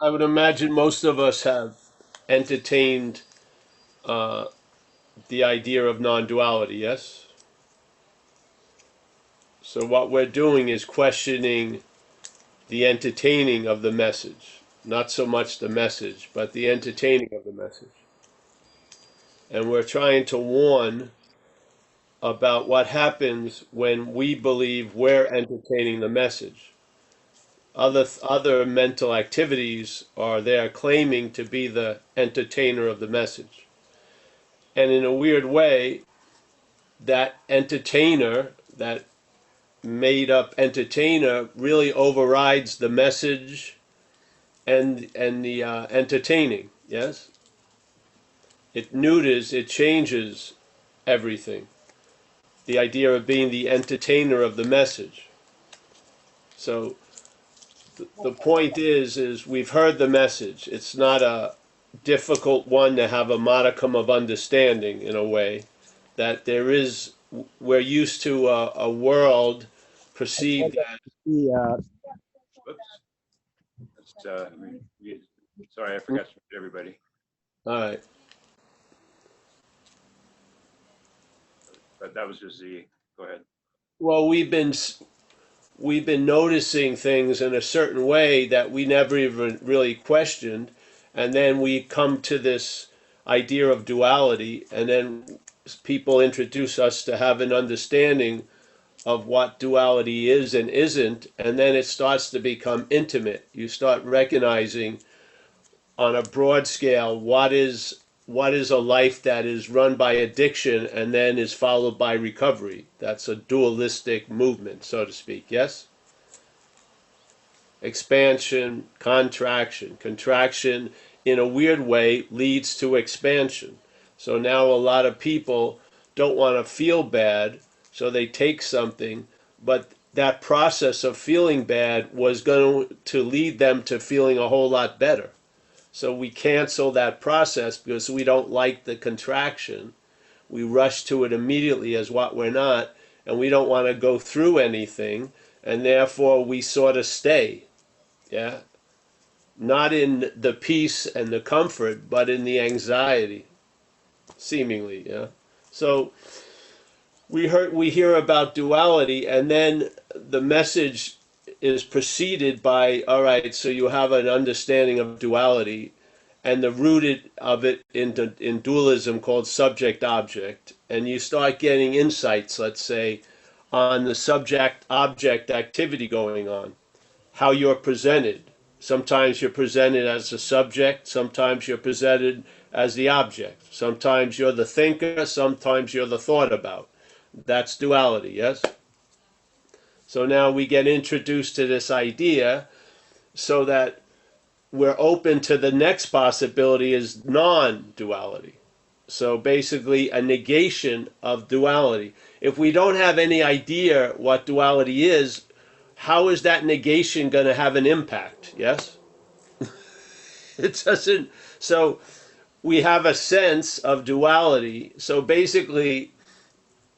I would imagine most of us have entertained uh, the idea of non-duality, yes? So what we're doing is questioning the entertaining of the message. Not so much the message, but the entertaining of the message. And we're trying to warn about what happens when we believe we're entertaining the message. Other mental activities are there claiming to be the entertainer of the message. And in a weird way, that entertainer, that made up entertainer, really overrides the message and the entertaining. Yes, it changes everything. The idea of being the entertainer of the message. So the point is we've heard the message. It's not a difficult one to have a modicum of understanding in a way that there is. We're used to a world perceived as. Yeah. Whoops. Sorry, I forgot to mute everybody. All right. But that was just the, go ahead. Well, we've been noticing things in a certain way that we never even really questioned, and then we come to this idea of duality, and then people introduce us to have an understanding of what duality is and isn't, and then it starts to become intimate. You start recognizing on a broad scale what is a life that is run by addiction and then is followed by recovery. That's a dualistic movement, so to speak. Yes? Expansion, contraction. Contraction, in a weird way, leads to expansion. So now a lot of people don't want to feel bad, so they take something, but that process of feeling bad was going to lead them to feeling a whole lot better. So we cancel that process because we don't like the contraction. We rush to it immediately as what we're not, and we don't want to go through anything, and therefore we sort of stay. Yeah? Not in the peace and the comfort, but in the anxiety, seemingly. Yeah? So we hear about duality, and then the message is preceded by, all right, so you have an understanding of duality, and the rooted of it in dualism called subject object, and you start getting insights, let's say, on the subject object activity going on, how you're presented. Sometimes you're presented as a subject, sometimes you're presented as the object, sometimes you're the thinker, sometimes you're the thought about. That's duality, yes? So now we get introduced to this idea so that we're open to the next possibility is non-duality. So basically a negation of duality. If we don't have any idea what duality is, how is that negation going to have an impact? Yes? It doesn't. So we have a sense of duality. So basically,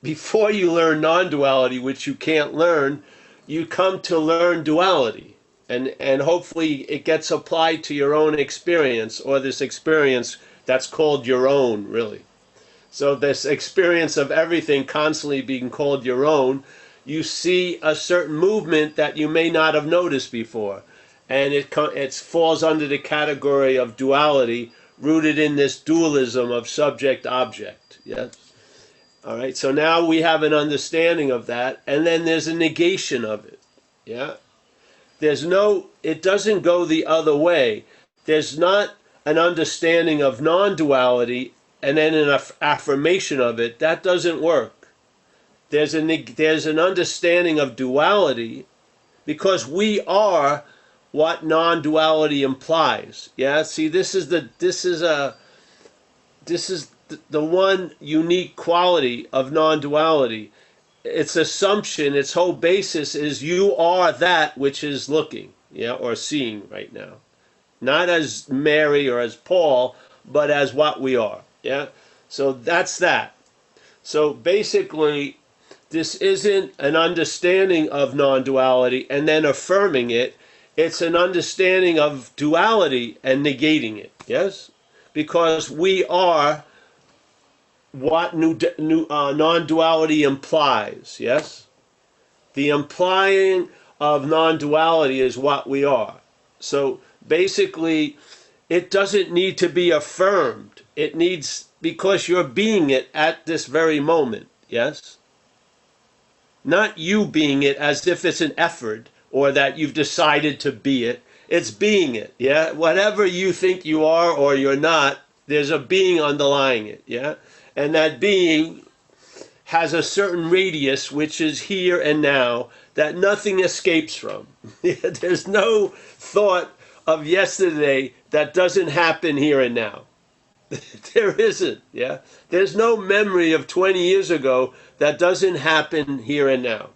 before you learn non-duality, which you can't learn, you come to learn duality. And hopefully it gets applied to your own experience, or this experience that's called your own, really. So this experience of everything constantly being called your own, you see a certain movement that you may not have noticed before. And it falls under the category of duality, rooted in this dualism of subject-object. Yes? All right, so now we have an understanding of that, and then there's a negation of it. Yeah? It doesn't go the other way. There's not an understanding of non-duality and then an affirmation of it. That doesn't work. There's an understanding of duality because we are what non-duality implies. Yeah, see, this is the one unique quality of non-duality. Its assumption, its whole basis is you are that which is looking, yeah, or seeing right now. Not as Mary or as Paul, but as what we are. Yeah? So that's that. So basically, this isn't an understanding of non-duality and then affirming it. It's an understanding of duality and negating it, yes? Because we are what non-duality implies, yes? The implying of non-duality is what we are. So basically, it doesn't need to be affirmed. It needs, because you're being it at this very moment, yes? Not you being it as if it's an effort or that you've decided to be it. It's being it, yeah? Whatever you think you are or you're not, there's a being underlying it, yeah? And that being has a certain radius, which is here and now, that nothing escapes from. There's no thought of yesterday that doesn't happen here and now. There isn't, yeah? There's no memory of 20 years ago that doesn't happen here and now.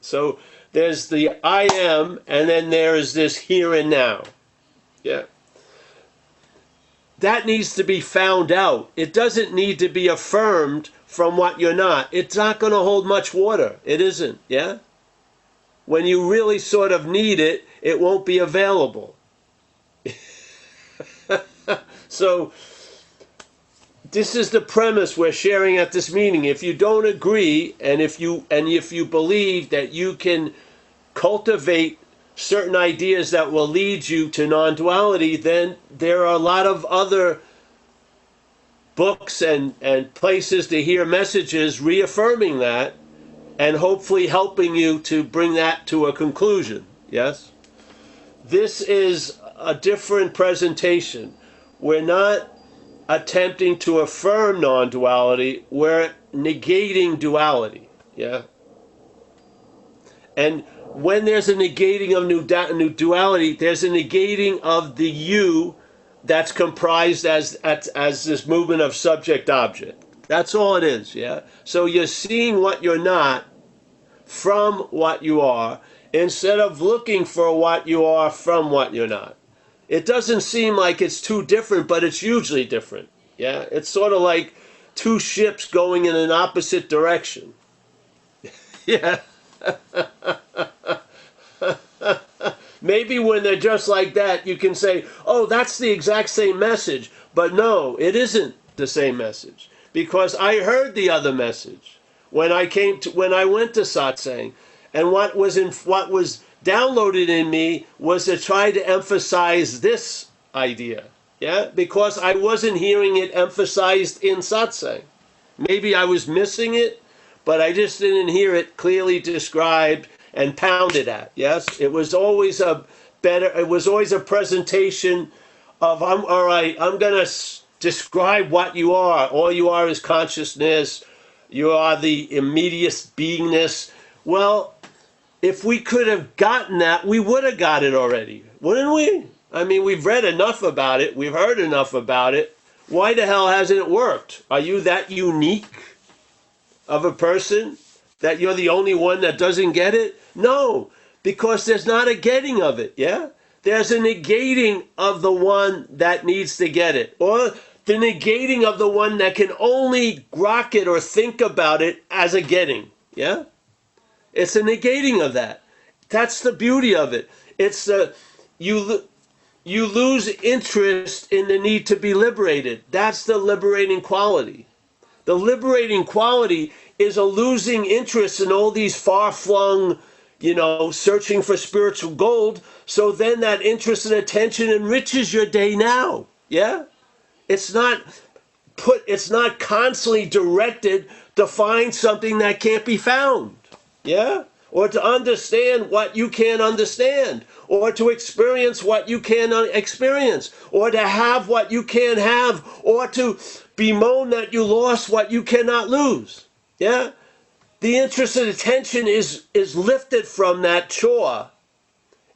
So there's the I am, and then there is this here and now, yeah? That needs to be found out. It doesn't need to be affirmed from what you're not. It's not going to hold much water. It isn't, yeah? When you really sort of need it, it won't be available. So this is the premise we're sharing at this meeting. If you don't agree, and if you believe that you can cultivate certain ideas that will lead you to non-duality, then there are a lot of other books and places to hear messages reaffirming that and hopefully helping you to bring that to a conclusion. Yes? This is a different presentation. We're not attempting to affirm non-duality, we're negating duality. Yeah? And when there's a negating of new duality, there's a negating of the you that's comprised as this movement of subject-object. That's all it is, yeah? So you're seeing what you're not from what you are, instead of looking for what you are from what you're not. It doesn't seem like it's too different, but it's hugely different, yeah? It's sort of like two ships going in an opposite direction. Yeah. Maybe when they're just like that, you can say, oh, that's the exact same message. But no, it isn't the same message. Because I heard the other message when I went to satsang. And what was downloaded in me was to try to emphasize this idea. Yeah? Because I wasn't hearing it emphasized in satsang. Maybe I was missing it, but I just didn't hear it clearly described and pounded at. Yes, it was always a presentation of, I'm going to describe what you are. All you are is consciousness. You are the immediate beingness. Well, if we could have gotten that, we would have got it already, wouldn't we? I mean, we've read enough about it. We've heard enough about it. Why the hell hasn't it worked? Are you that unique of a person that you're the only one that doesn't get it? No, because there's not a getting of it, yeah? There's a negating of the one that needs to get it, or the negating of the one that can only grok it or think about it as a getting, yeah? It's a negating of that. That's the beauty of it. It's you lose interest in the need to be liberated. That's the liberating quality. The liberating quality is a losing interest in all these far-flung, searching for spiritual gold. So then that interest and attention enriches your day now. Yeah? It's not constantly directed to find something that can't be found. Yeah? Or to understand what you can't understand. Or to experience what you can't experience. Or to have what you can't have. Or to bemoan that you lost what you cannot lose. Yeah? The interest and attention is lifted from that chore.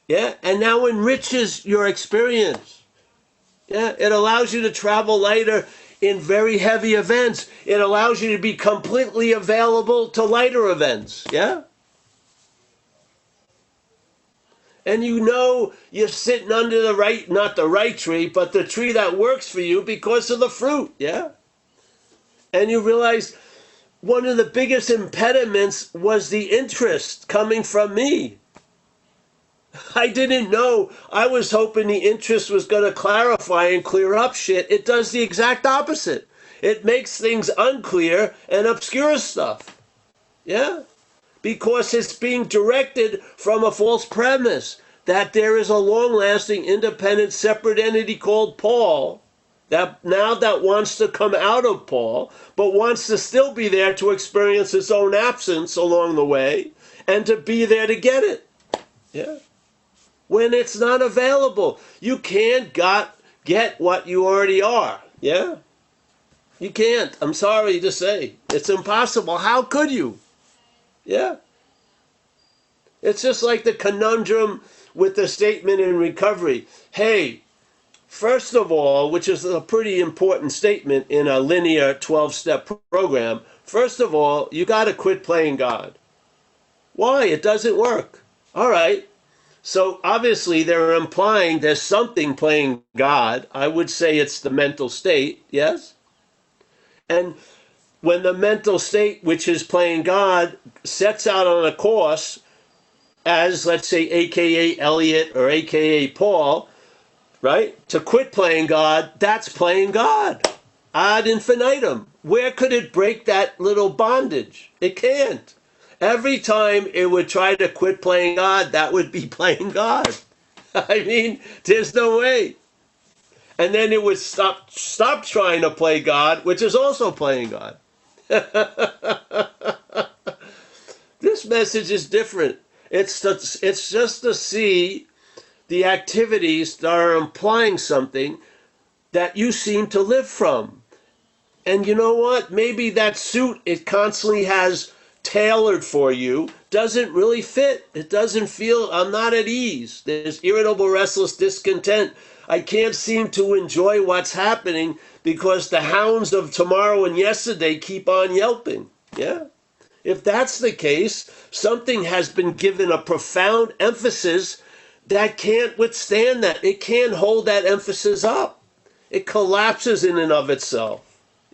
Yeah? And now enriches your experience. Yeah? It allows you to travel lighter in very heavy events. It allows you to be completely available to lighter events. Yeah? And you're sitting under not the right tree, but the tree that works for you because of the fruit. Yeah? And you realize one of the biggest impediments was the interest coming from me. I didn't know. I was hoping the interest was going to clarify and clear up shit. It does the exact opposite. It makes things unclear and obscures stuff. Yeah? Because it's being directed from a false premise that there is a long-lasting, independent, separate entity called Paul that wants to come out of Paul, but wants to still be there to experience its own absence along the way and to be there to get it. Yeah. When it's not available, you can't get what you already are. Yeah. You can't. I'm sorry to say. It's impossible. How could you? Yeah. It's just like the conundrum with the statement in recovery. Hey, first of all, which is a pretty important statement in a linear 12-step program, first of all, you got to quit playing God. Why? It doesn't work. All right. So obviously they're implying there's something playing God. I would say it's the mental state, yes? And when the mental state, which is playing God, sets out on a course, as, let's say, AKA Elliot or AKA Paul, right? To quit playing God, that's playing God. Ad infinitum. Where could it break that little bondage? It can't. Every time it would try to quit playing God, that would be playing God. I mean, there's no way. And then it would stop trying to play God, which is also playing God. This message is different. It's just to see the activities that are implying something that you seem to live from. And you know what? Maybe that suit it constantly has tailored for you doesn't really fit. It doesn't feel, I'm not at ease. There's irritable, restless discontent. I can't seem to enjoy what's happening because the hounds of tomorrow and yesterday keep on yelping. Yeah? If that's the case, something has been given a profound emphasis that can't withstand that. It can't hold that emphasis up. It collapses in and of itself.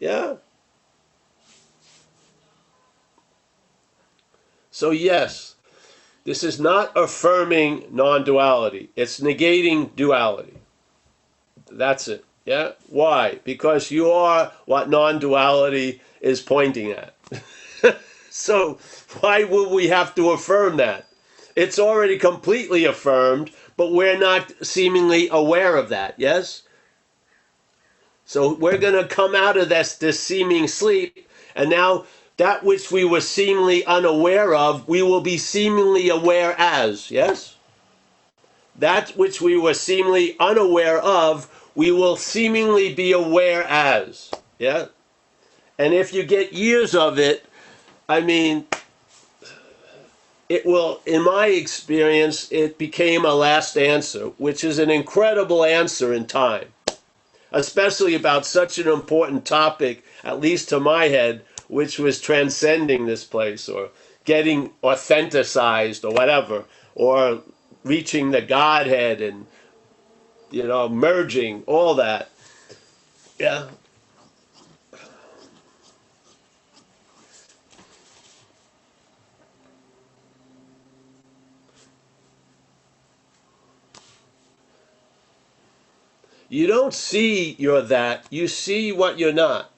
Yeah? So yes, this is not affirming non-duality. It's negating duality. That's it. Yeah? Why? Because you are what non-duality is pointing at. So why would we have to affirm that? It's already completely affirmed, but we're not seemingly aware of that, yes? So we're going to come out of this seeming sleep, and now that which we were seemingly unaware of, we will be seemingly aware as, yes? That which we were seemingly unaware of, we will seemingly be aware as, yeah? And if you get years of it, I mean, it will, in my experience, it became a last answer, which is an incredible answer in time, especially about such an important topic, at least to my head, which was transcending this place or getting authenticized or whatever, or reaching the Godhead and, merging, all that. Yeah. You don't see you're that, you see what you're not.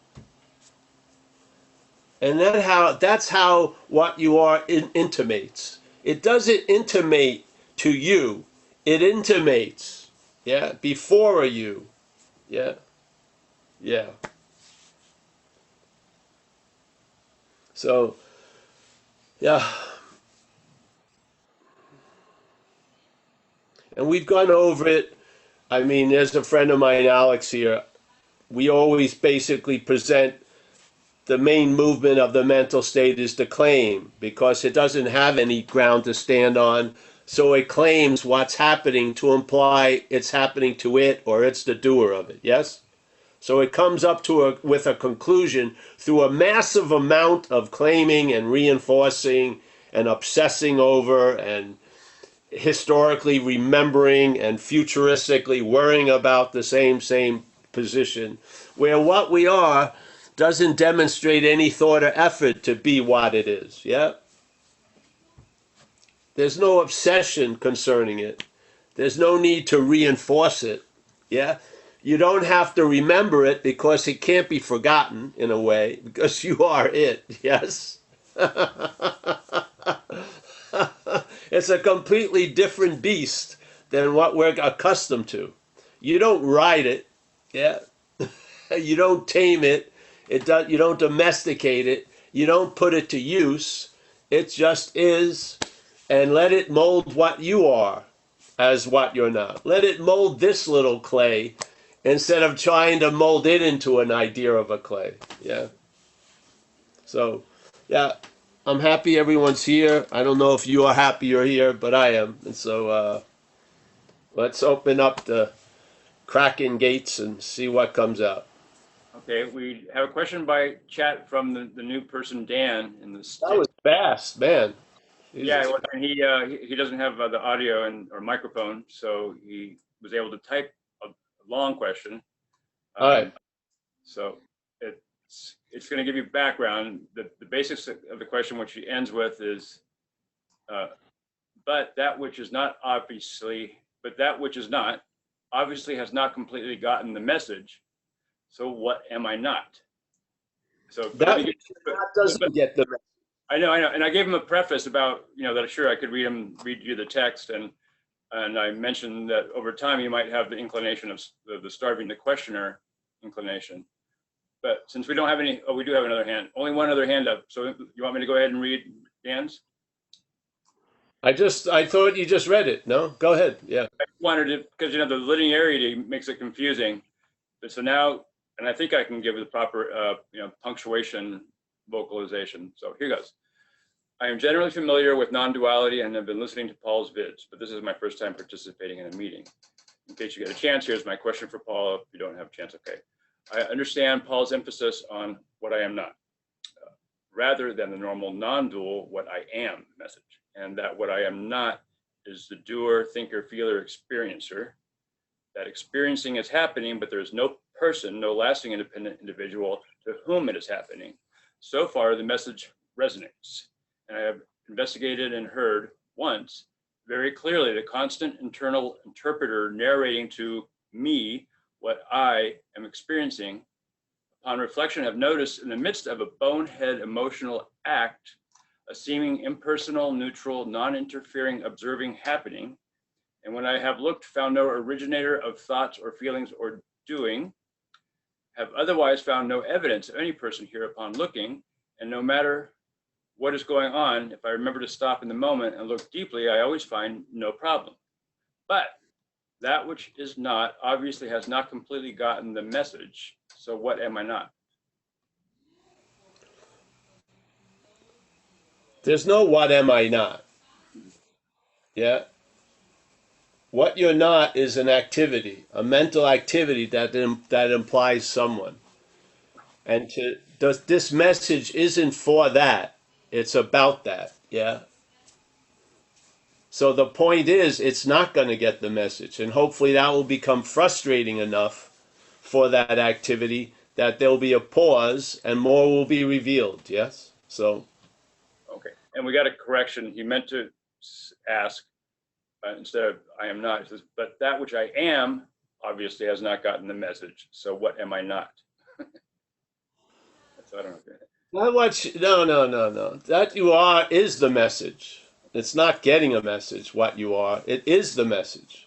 And that's how what you are intimates. It doesn't intimate to you. It intimates. Yeah, before you. Yeah. Yeah. So, yeah. And we've gone over it. I mean, there's a friend of mine, Alex, here. We always basically present the main movement of the mental state is the claim because it doesn't have any ground to stand on. So it claims what's happening to imply it's happening to it or it's the doer of it. Yes? So it comes up with a conclusion through a massive amount of claiming and reinforcing and obsessing over and historically remembering and futuristically worrying about the same position, where what we are doesn't demonstrate any thought or effort to be what it is. Yeah? There's no obsession concerning it. There's no need to reinforce it. Yeah. You don't have to remember it because it can't be forgotten in a way because you are it. Yes. It's a completely different beast than what we're accustomed to. You don't ride it. Yeah. You don't tame it. You don't domesticate it. You don't put it to use. It just is, and let it mold what you are as what you're not. Let it mold this little clay instead of trying to mold it into an idea of a clay. Yeah. So, yeah, I'm happy everyone's here. I don't know if you are happy you're here, but I am. And so let's open up the cracking gates and see what comes out. Okay, we have a question by chat from the new person, Dan, in the That was fast, man. Yeah, Jesus. and he doesn't have the audio and or microphone, so he was able to type a long question. All right. So it's going to give you background. The basics of the question, which he ends with, is, but that which is not obviously has not completely gotten the message. So what am I not? So That doesn't get the. I know, and I gave him a preface about that. Sure, I could read you the text, and I mentioned that over time you might have the inclination of the starving the questioner inclination. But since we don't have any, oh, we do have another hand. Only one other hand up. So you want me to go ahead and read Dan's? I thought you just read it. No, go ahead. Yeah. I wanted to, because the linearity makes it confusing. But so now, and I think I can give the proper punctuation vocalization. So here goes. I am generally familiar with non-duality and have been listening to Paul's vids, but this is my first time participating in a meeting. In case you get a chance, here's my question for Paul. If you don't have a chance, okay. I understand Paul's emphasis on what I am not, rather than the normal non-dual what I am message, and that what I am not is the doer, thinker, feeler, experiencer. That experiencing is happening, but there is no person, no lasting independent individual to whom it is happening. So far, the message resonates, and I have investigated and heard once very clearly the constant internal interpreter narrating to me what I am experiencing. Upon reflection, I've noticed in the midst of a bonehead emotional act, a seeming impersonal, neutral, non-interfering observing happening. And when I have looked, found no originator of thoughts or feelings or doing, have otherwise found no evidence of any person here upon looking, and no matter what is going on, if I remember to stop in the moment and look deeply, I always find no problem. But that which is not obviously has not completely gotten the message. So what am I not? There's no what am I not. Yeah. What you're not is an activity, a mental activity that implies someone. And this message isn't for that. It's about that. Yeah. So the point is, it's not going to get the message, and hopefully that will become frustrating enough for that activity that there'll be a pause and more will be revealed. Yes. So. Okay, and we got a correction. He meant to ask instead of I am not. He says, but that which I am obviously has not gotten the message. So what am I not? So I don't know. Not what no. That you are is the message. It's not getting a message, what you are. It is the message.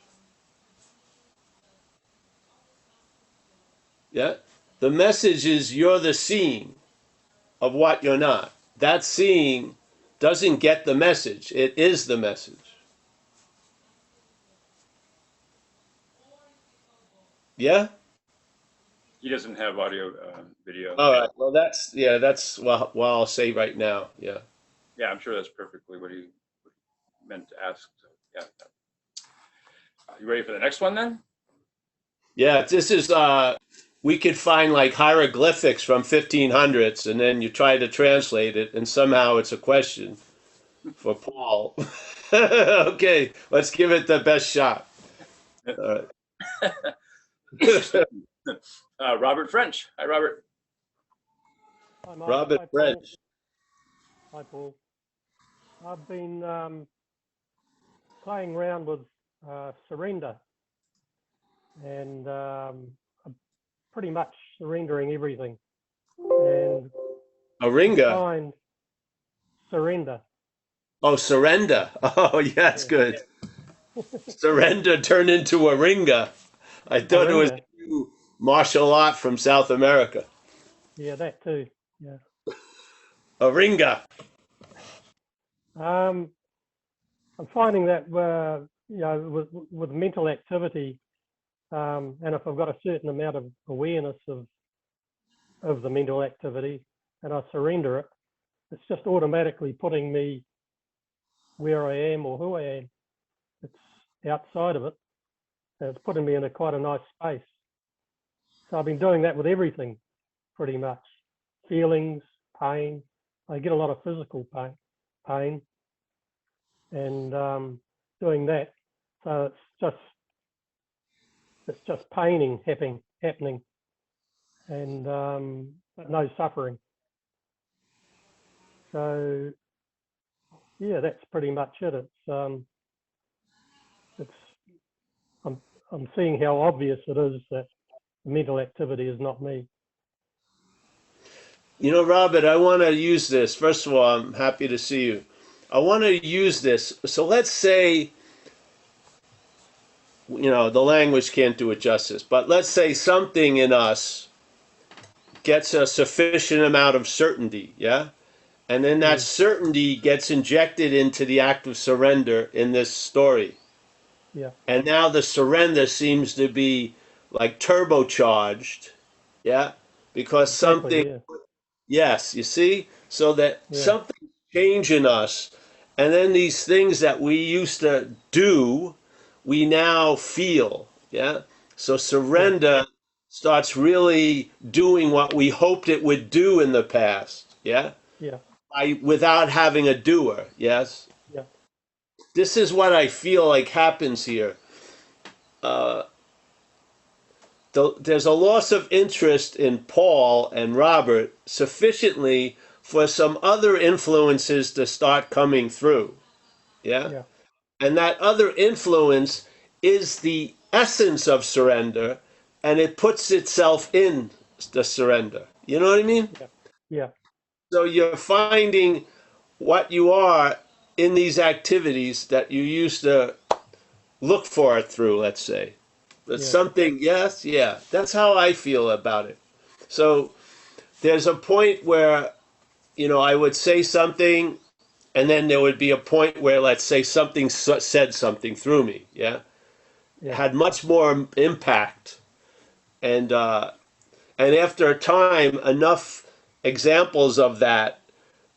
Yeah? The message is you're the seeing of what you're not. That seeing doesn't get the message. It is the message. Yeah? He doesn't have audio, video. All right. Well, that's what I'll say right now. Yeah. Yeah, I'm sure that's perfectly what he meant to ask. So, yeah. You ready for the next one then? Yeah, this is we could find like hieroglyphics from 1500s and then you try to translate it and somehow it's a question for Paul. Okay, let's give it the best shot. All right. Robert French. Hi, Robert. Hi, Mike. Robert Hi, Paul. French. Hi, Paul. I've been playing around with surrender, and I'm pretty much surrendering everything. And I Aringa. find surrender. Oh, surrender. Oh, yeah, that's Yeah. good. Surrender turned into Aringa. I thought it was Aringa. a new martial art from South America. Yeah, that too. Yeah. Aringa. Um, I'm finding that with mental activity, and if I've got a certain amount of awareness of the mental activity, and I surrender it, it's just automatically putting me where I am or who I am. It's outside of it. And it's putting me in quite a nice space. So I've been doing that with everything, pretty much. Feelings, pain. I get a lot of physical pain, and doing that. So it's just paining happening, and but no suffering. So yeah, that's pretty much it. It's I'm I'm seeing how obvious it is that mental activity is not me. You know, Robert, I want to use this. First of all, I'm happy to see you. I want to use this. So let's say, the language can't do it justice, but let's say something in us gets a sufficient amount of certainty, yeah? And then that Mm, certainty gets injected into the act of surrender in this story. yeah, And now the surrender seems to be like turbocharged, yeah? Because exactly. something, Yeah, yes, you see? So that yeah, something changed in us. And then these things that we used to do, we now feel, yeah? So yeah, surrender starts really doing what we hoped it would do in the past, yeah? yeah, Without having a doer, yes? yeah, This is what I feel like happens here. Uh, there's a loss of interest in Paul and Robert sufficiently for some other influences to start coming through. Yeah? yeah, And that other influence is the essence of surrender, and it puts itself in the surrender. You know what I mean? yeah, yeah, So you're finding what you are in these activities that you used to look for it through, let's say. But yeah, something, yes, yeah. That's how I feel about it. So there's a point where, I would say something, and then there would be a point where, let's say, something said something through me, yeah? yeah, Had much more impact. And after a time, enough examples of that,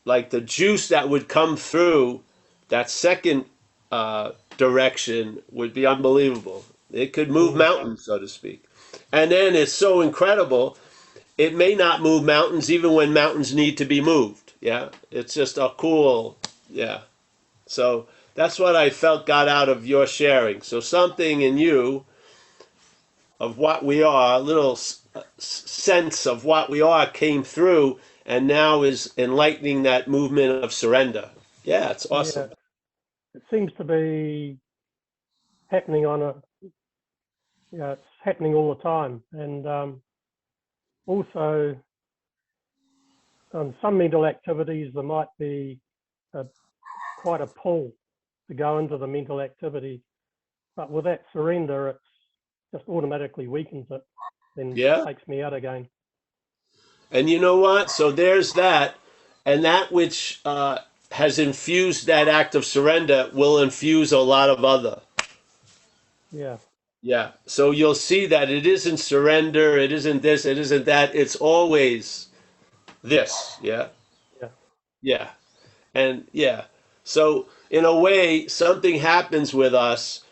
like the juice that would come through that second direction would be unbelievable. It could move mm, mountains, so to speak. And then it's so incredible, it may not move mountains even when mountains need to be moved. Yeah. It's just a cool, yeah. So that's what I felt got out of your sharing. So something in you of what we are, a little sense of what we are came through and now is enlightening that movement of surrender. Yeah, it's yeah. awesome. It seems to be happening it's happening all the time, and also on some mental activities there might be a, quite a pull to go into the mental activity, but with that surrender, it's just automatically weakens it, then Yeah. takes me out again. And you know what? So there's that. And that which has infused that act of surrender will infuse a lot of other. Yeah, Yeah. So you'll see that it isn't surrender, it isn't this, it isn't that. It's always this. Yeah. yeah, Yeah. And yeah. So in a way, something happens with us,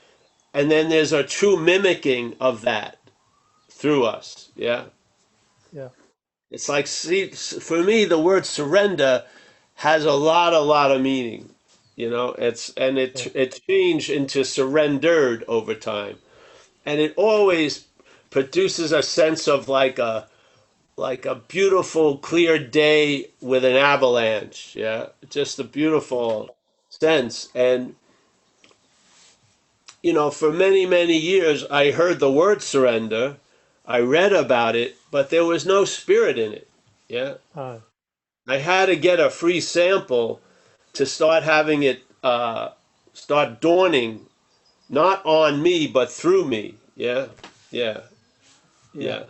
and then there's a true mimicking of that through us. Yeah. yeah, It's like, see, for me, the word surrender has a lot of meaning. yeah, It changed into surrendered over time, and it always produces a sense of like a beautiful clear day with an avalanche. Yeah, just a beautiful sense, and for many, many years, I heard the word surrender. I read about it, but there was no spirit in it. Yeah. Oh, I had to get a free sample to start having it start dawning, not on me, but through me. Yeah. Yeah. yeah, Yeah.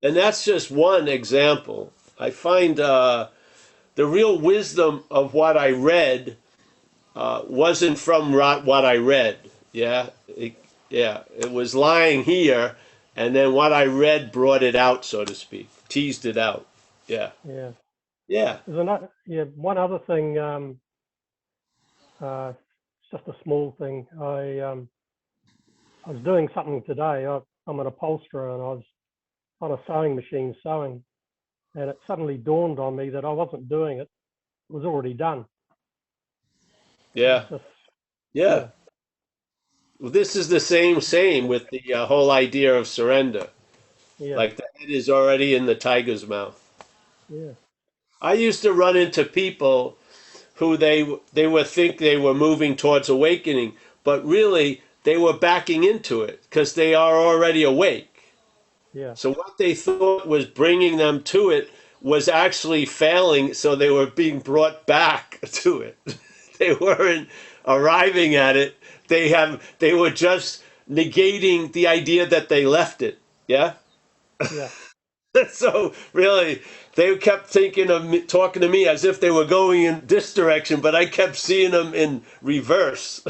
And that's just one example. I find the real wisdom of what I read wasn't from what I read. Yeah, it was lying here, and then what I read brought it out, so to speak, teased it out. Yeah, yeah. yeah, There's another, yeah, one other thing. It's just a small thing. I was doing something today. I'm an upholsterer, and I was on a sewing machine sewing, and it suddenly dawned on me that I wasn't doing it. It was already done. It was yeah, just, yeah. yeah, Well, this is the same with the whole idea of surrender. yeah, Like the head is already in the tiger's mouth. yeah, I used to run into people who they would think they were moving towards awakening, but really they were backing into it because they are already awake. yeah, So what they thought was bringing them to it was actually failing, so they were being brought back to it. They weren't arriving at it. They were just negating the idea that they left it. Yeah? yeah, So really, they kept thinking of me, talking to me as if they were going in this direction, but I kept seeing them in reverse.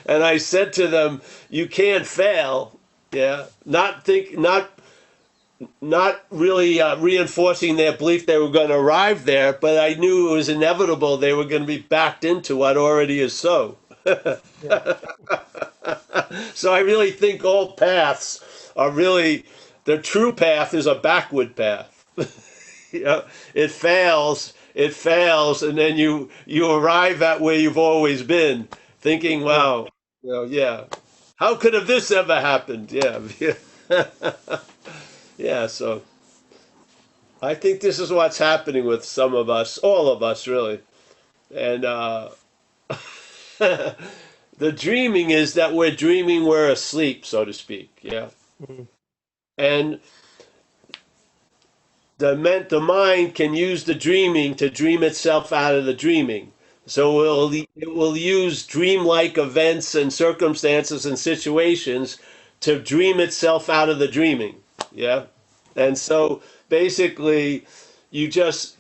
And I said to them, "You can't fail." Yeah, not really reinforcing their belief they were going to arrive there, but I knew it was inevitable they were going to be backed into what already is so. yeah, So I really think all paths are really the true path is a backward path. You know, it fails, and then you arrive at where you've always been, thinking, yeah, "Wow, yeah, how could have this ever happened?" Yeah, yeah. So I think this is what's happening with some of us, all of us, really, and the dreaming is that we're dreaming we're asleep, so to speak. Yeah, mm, and the mind can use the dreaming to dream itself out of the dreaming. So it will use dreamlike events and circumstances and situations to dream itself out of the dreaming. Yeah. And so basically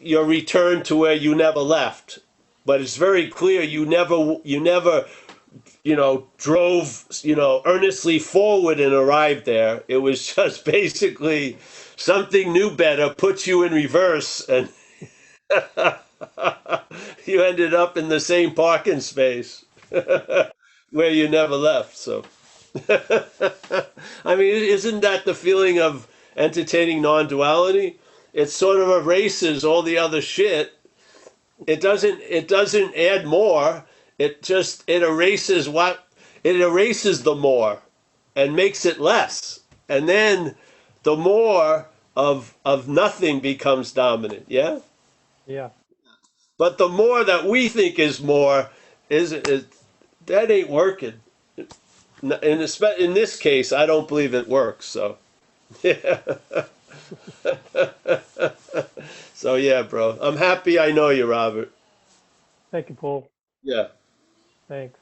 you're returned to where you never left. But it's very clear you never drove, earnestly forward and arrived there. It was just basically something new better puts you in reverse and you ended up in the same parking space where you never left. So, I mean, isn't that the feeling of entertaining non-duality? It sort of erases all the other shit. It doesn't add more. It erases the more and makes it less. And then the more of nothing becomes dominant, yeah? yeah, But the more that we think is more is that ain't working. In this case, I don't believe it works. So, yeah. So yeah, bro. I'm happy I know you, Robert. thank you, Paul. Yeah. Thanks.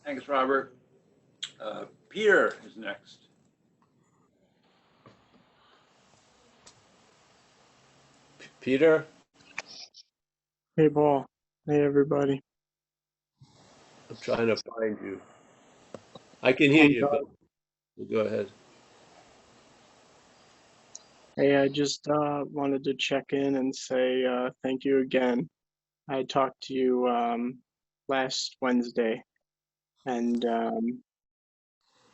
Thanks, Robert. Peter is next. Peter, Hey, Paul. Hey, everybody. I'm trying to find you. I can hear I'm you, sorry. but go ahead. Hey, I just wanted to check in and say thank you again. I talked to you last Wednesday and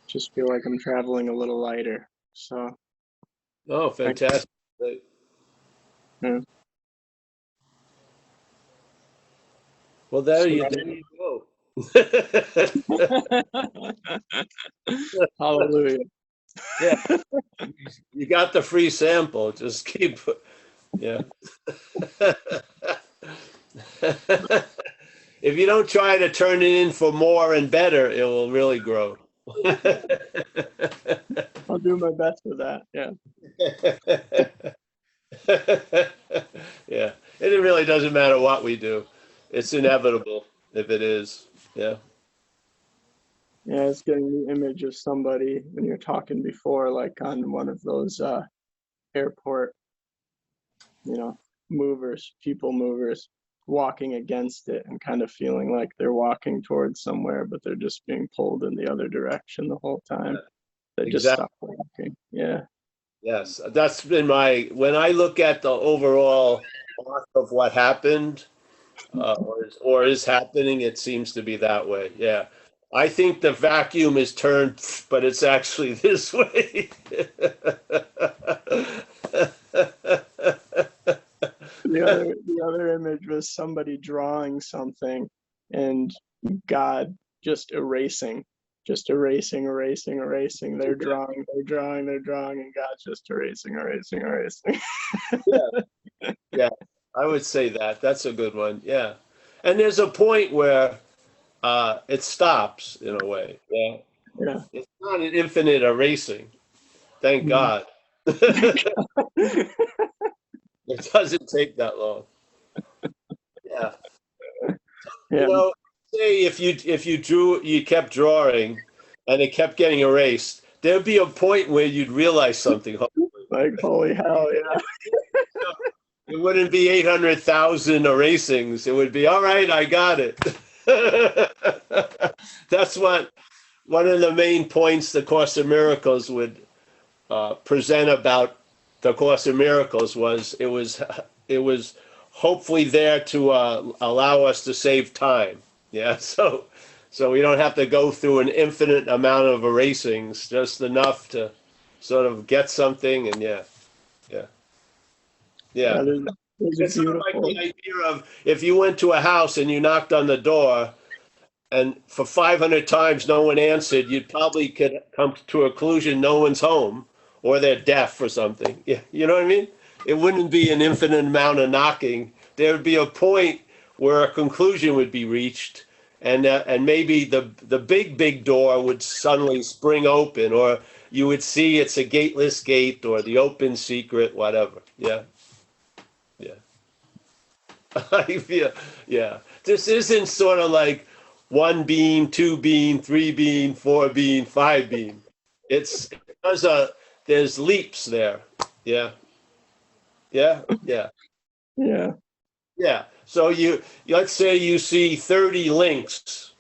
just feel like I'm traveling a little lighter. So, Oh, thank fantastic. you. Well, there you go. Hallelujah. Yeah, you got the free sample. Just yeah. if you don't try to turn it in for more and better, it will really grow. I'll do my best with that. Yeah. Yeah, and it really doesn't matter what we do. It's inevitable if it is. Yeah. Yeah, it's getting the image of somebody when you're talking before, like on one of those airport, you know, movers, people movers, walking against it and kind of feeling like they're walking towards somewhere, but they're just being pulled in the other direction the whole time. They just Exactly. stop walking. Yeah. Yes, that's been my, when I look at the overall arc of what happened, or is happening, it seems to be that way. Yeah. I think the vacuum is turned, but it's actually this way. The other image was somebody drawing something and God just erasing, erasing. They're drawing, and God's just erasing. Yeah. Yeah. I would say that. That's a good one. Yeah. And there's a point where it stops in a way. Yeah. Yeah. It's not an infinite erasing. Thank Mhm. God. It doesn't take that long. Yeah. Yeah. Say you kept drawing and it kept getting erased, there'd be a point where you'd realize something. Like, holy hell, yeah. It wouldn't be 800,000 erasings. It would be, all right, I got it. That's what one of the main points the Course in Miracles would present about the Course in Miracles was it was hopefully there to allow us to save time. Yeah, so we don't have to go through an infinite amount of erasings, just enough to sort of get something, and yeah. Yeah, there's a It's sort of like beautiful. the idea of if you went to a house and you knocked on the door, and for 500 times no one answered, you'd probably could come to a conclusion no one's home, or they're deaf or something. Yeah, you know what I mean? It wouldn't be an infinite amount of knocking. There would be a point where a conclusion would be reached, and maybe the big door would suddenly spring open, or you would see it's a gateless gate or the open secret, whatever. Yeah. Yeah. I feel, yeah. This isn't sort of like one bean, two bean, three bean, four bean, five bean. It's there's leaps there. Yeah. Yeah. Yeah. Yeah. Yeah. So let's say you see 30 links.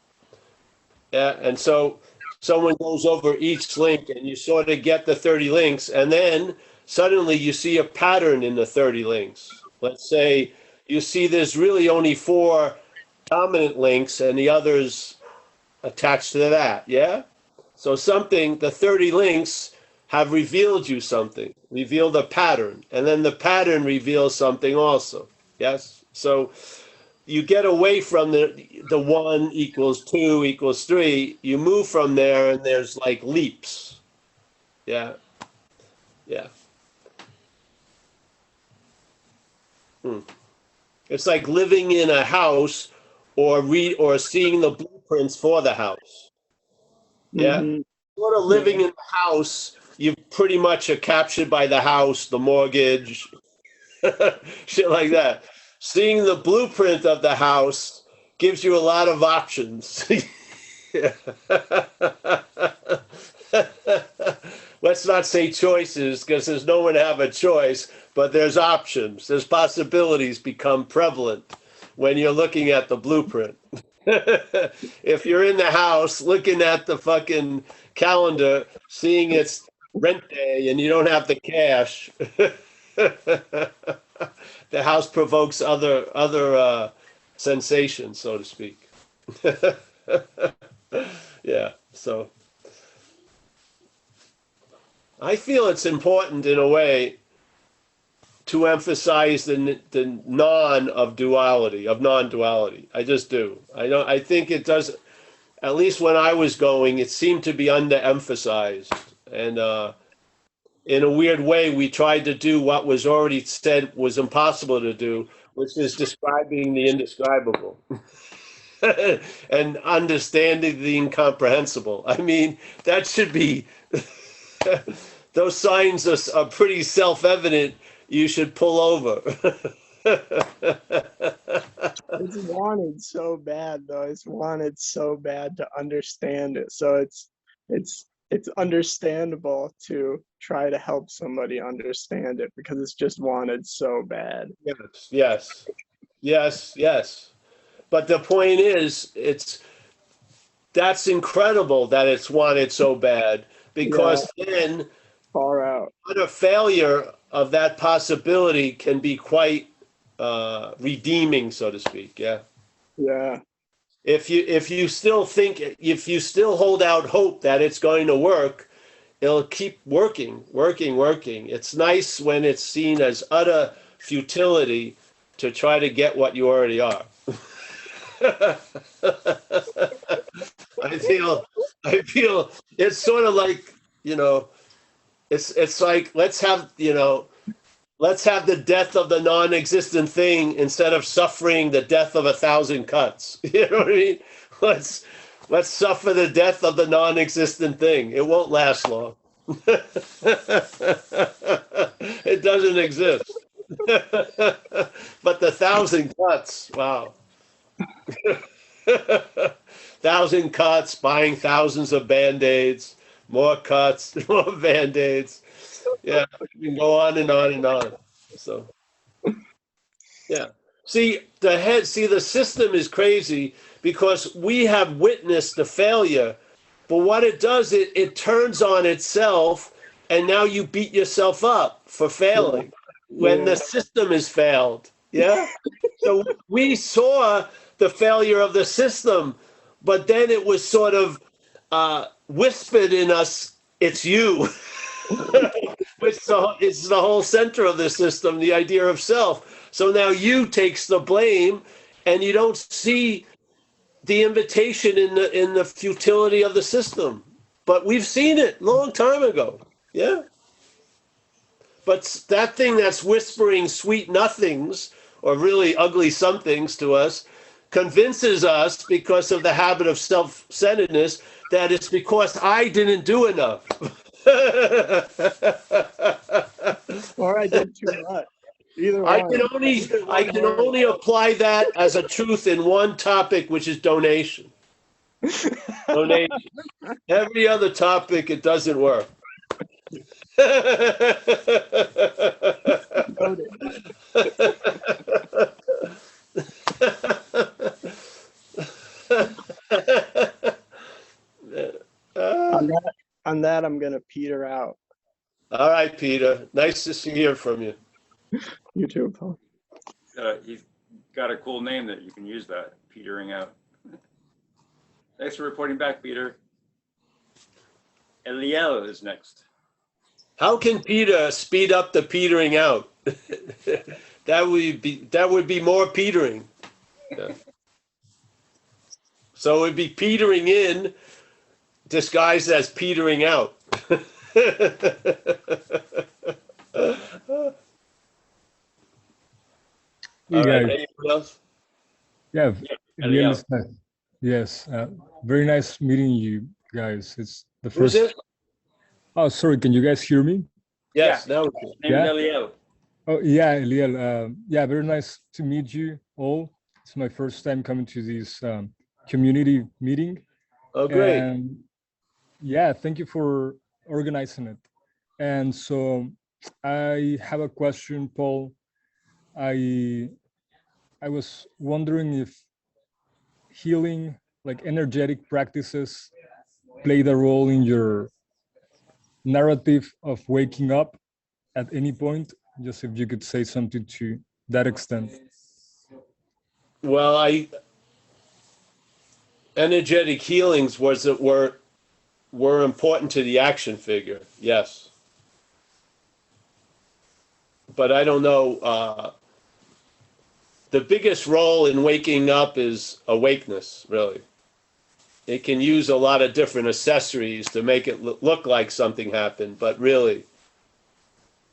Yeah. And so someone goes over each link and you sort of get the 30 links, and then suddenly you see a pattern in the 30 links. Let's say you see there's really only 4 dominant links and the others attached to that. Yeah. So the 30 links have revealed you something, revealed a pattern, and then the pattern reveals something also. Yes. So you get away from the 1 equals 2 equals 3. You move from there, and there's like leaps. Yeah. Yeah. It's like living in a house or seeing the blueprints for the house. Yeah. Hmm. Sort of living in the house, you pretty much are captured by the house, the mortgage, shit like that. Seeing the blueprint of the house gives you a lot of options. Let's not say choices, because there's no one to have a choice, but there's options. There's possibilities become prevalent when you're looking at the blueprint. If you're in the house looking at the fucking calendar, seeing it's rent day and you don't have the cash, the house provokes other sensations, so to speak. Yeah, so I feel it's important in a way to emphasize the non-duality. I just do. I think it does, at least when I was going, it seemed to be underemphasized. And in a weird way, we tried to do what was already said was impossible to do, which is describing the indescribable. and understanding the incomprehensible. I mean, that should be, those signs are pretty self-evident. You should pull over. It's wanted so bad though. It's wanted so bad to understand it. So it's understandable to try to help somebody understand it because it's just wanted so bad. Yes, yes, yes, yes. But the point is, that's incredible that it's wanted so bad Yeah, because then far out. utter failure of that possibility can be quite redeeming, so to speak. Yeah. Yeah. If you still think, if you still hold out hope that it's going to work, it'll keep working, working, working. It's nice when it's seen as utter futility to try to get what you already are. I feel it's sort of like, you know, it's like let's have the death of the non-existent thing instead of suffering the death of 1,000 cuts. You know what I mean? Let's let's suffer the death of the non-existent thing. It won't last long. It doesn't exist. But the 1,000 cuts, wow. 1,000 cuts, buying thousands of Band-Aids, more cuts, more Band-Aids. Yeah, we can go on and on and on. So, yeah. See, the system is crazy because we have witnessed the failure, but what it does, it turns on itself, and now you beat yourself up for failing when the system has failed. Yeah. So we saw the failure of the system, but then it was sort of whispered in us, it's you. It's the whole center of the system, the idea of self. So now you takes the blame, and you don't see the invitation in the futility of the system. But we've seen it a long time ago. Yeah. But that thing that's whispering sweet nothings or really ugly somethings to us convinces us, because of the habit of self-centeredness, that it's because I didn't do enough. Or I did too much. Either I one. I can only apply that as a truth in one topic, which is donation. Donation. Every other topic, it doesn't work. Noted. On that, I'm gonna peter out. All right, Peter. Nice to hear from you. You too, Paul. You've got a cool name that you can use, that petering out. Thanks for reporting back, Peter. Eliel is next. How can Peter speed up the petering out? That would be more petering. Yeah. So it would be petering in disguised as petering out. Hey All right, guys, anyone else? yeah, Eliel. Eliel is nice. Yes, very nice meeting you guys. It's the Who's first. it? Oh, sorry, can you guys hear me? Yes, Yeah. now. Name is Yeah. Eliel. Oh, yeah, Eliel. Yeah, very nice to meet you all. It's my first time coming to this community meeting. Oh, great. And yeah, thank you for organizing it. And so I have a question, Paul. I was wondering if healing, like energetic practices, played a role in your narrative of waking up at any point. Just if you could say something to that extent. Well, energetic healings were important to the action figure. Yes. But I don't know. The biggest role in waking up is awakeness, really. It can use a lot of different accessories to make it look like something happened, but really,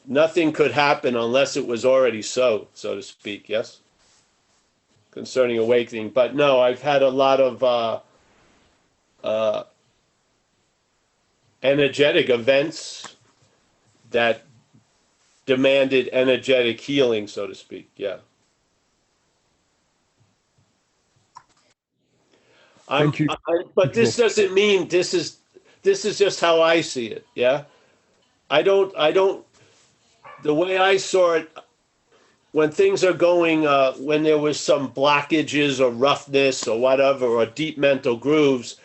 nothing could happen unless it was already so to speak, yes? concerning awakening. But no, I've had a lot of energetic events that demanded energetic healing, so to speak. Yeah. Thank you. But Thank you this both. doesn't mean this is just how I see it. Yeah. I don't. The way I saw it, when things are going, when there was some blockages or roughness or whatever, or deep mental grooves,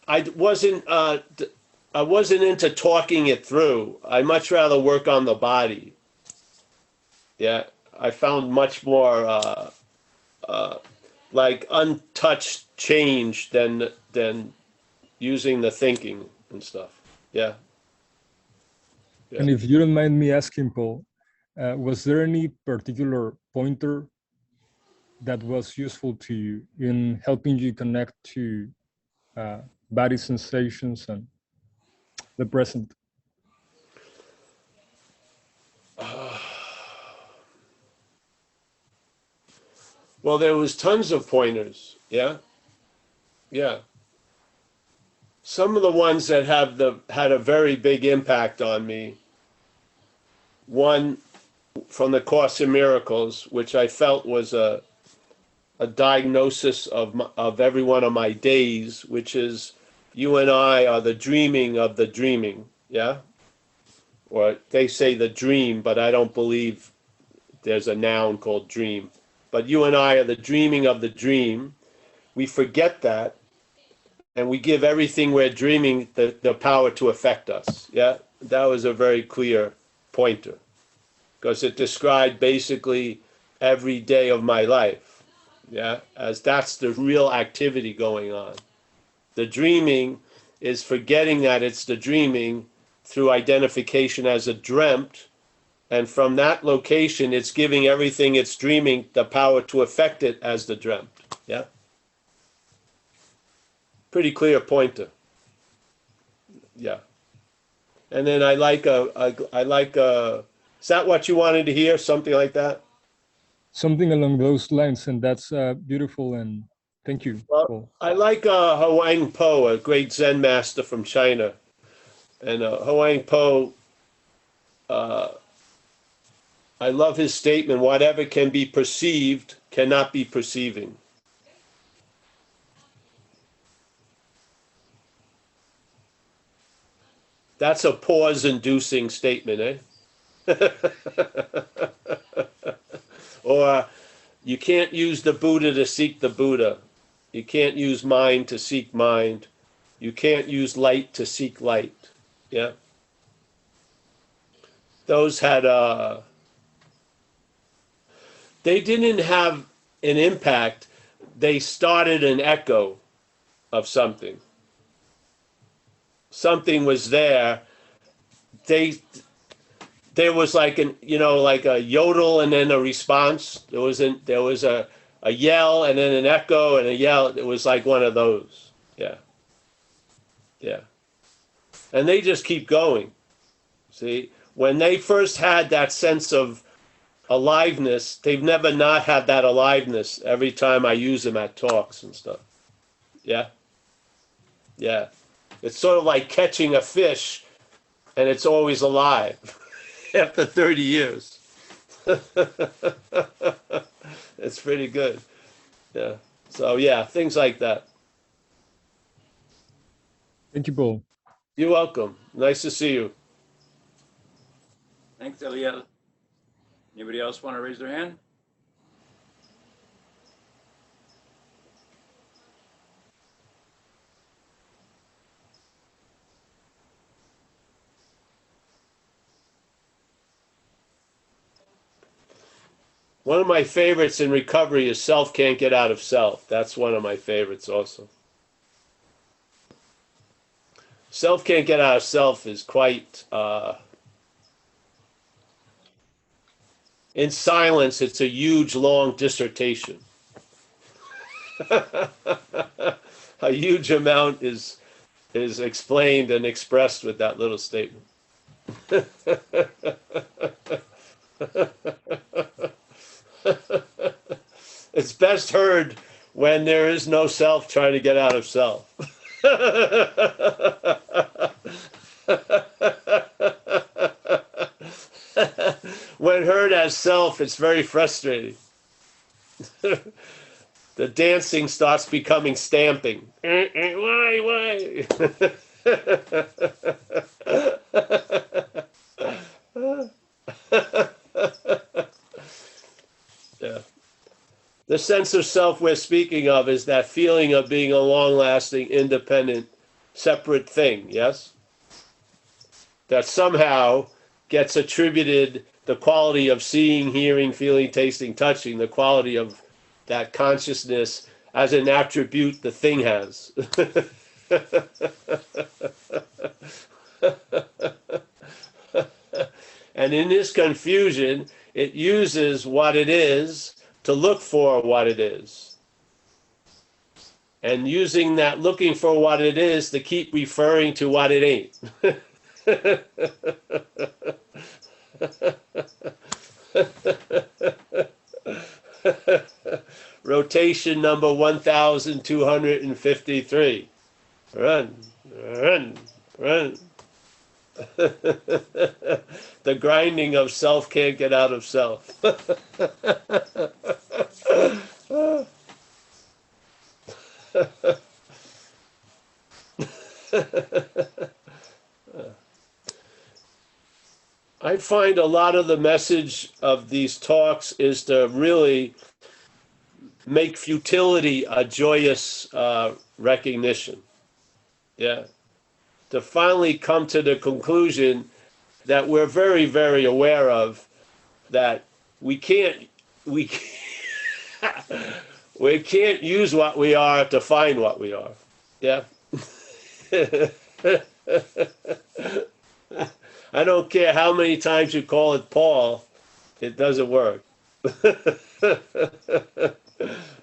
I wasn't. I wasn't into talking it through. I much rather work on the body. Yeah, I found much more like untouched change than using the thinking and stuff. Yeah. Yeah. And if you don't mind me asking, Paul, was there any particular pointer that was useful to you in helping you connect to body sensations and the present? Well, there was tons of pointers. Yeah. Yeah. Some of the ones that had a very big impact on me. One from the Course in Miracles, which I felt was a diagnosis of every one of my days, which is you and I are the dreaming of the dreaming. Yeah. Or they say the dream, but I don't believe there's a noun called dream. But you and I are the dreaming of the dream. We forget that, and we give everything we're dreaming the power to affect us. Yeah, that was a very clear pointer because it described basically every day of my life. Yeah, as that's the real activity going on. The dreaming is forgetting that it's the dreaming through identification as a dreamt. And from that location, it's giving everything it's dreaming the power to affect it as the dreamt. Yeah? Pretty clear pointer. Yeah. And then is that what you wanted to hear? Something like that? Something along those lines, and that's beautiful. And thank you, Well, Paul. I like Huang Po, a great Zen master from China. And Huang Po, I love his statement, whatever can be perceived cannot be perceiving. That's a pause-inducing statement, eh? Or you can't use the Buddha to seek the Buddha. You can't use mind to seek mind. You can't use light to seek light. Yeah. Those had they didn't have an impact. They started an echo of something. Something was there. They there was like like a yodel and then a response. There was a yell and then an echo and a yell. It was like one of those. Yeah. Yeah. And they just keep going. See, when they first had that sense of aliveness, they've never not had that aliveness every time I use them at talks and stuff. Yeah. Yeah. It's sort of like catching a fish and it's always alive after 30 years. It's pretty good. Yeah. So yeah, things like that. Thank you, Paul. You're welcome. Nice to see you. Thanks, Eliel. Anybody else want to raise their hand? One of my favorites in recovery is self can't get out of self. That's one of my favorites also. Self can't get out of self is quite, in silence, it's a huge, long dissertation. A huge amount is explained and expressed with that little statement. It's best heard when there is no self trying to get out of self. When heard as self, it's very frustrating. The dancing starts becoming stamping. Why? Yeah. The sense of self we're speaking of is that feeling of being a long-lasting, independent, separate thing, yes? That somehow gets attributed the quality of seeing, hearing, feeling, tasting, touching, the quality of that consciousness as an attribute the thing has. And in this confusion, it uses what it is to look for what it is. And using that looking for what it is to keep referring to what it ain't. Rotation number 1253. Run, run, run. The grinding of self can't get out of self. I find a lot of the message of these talks is to really make futility a joyous recognition. Yeah. To finally come to the conclusion that we're very, very aware of, that we can't we use what we are to find what we are. Yeah. I don't care how many times you call it Paul, it doesn't work.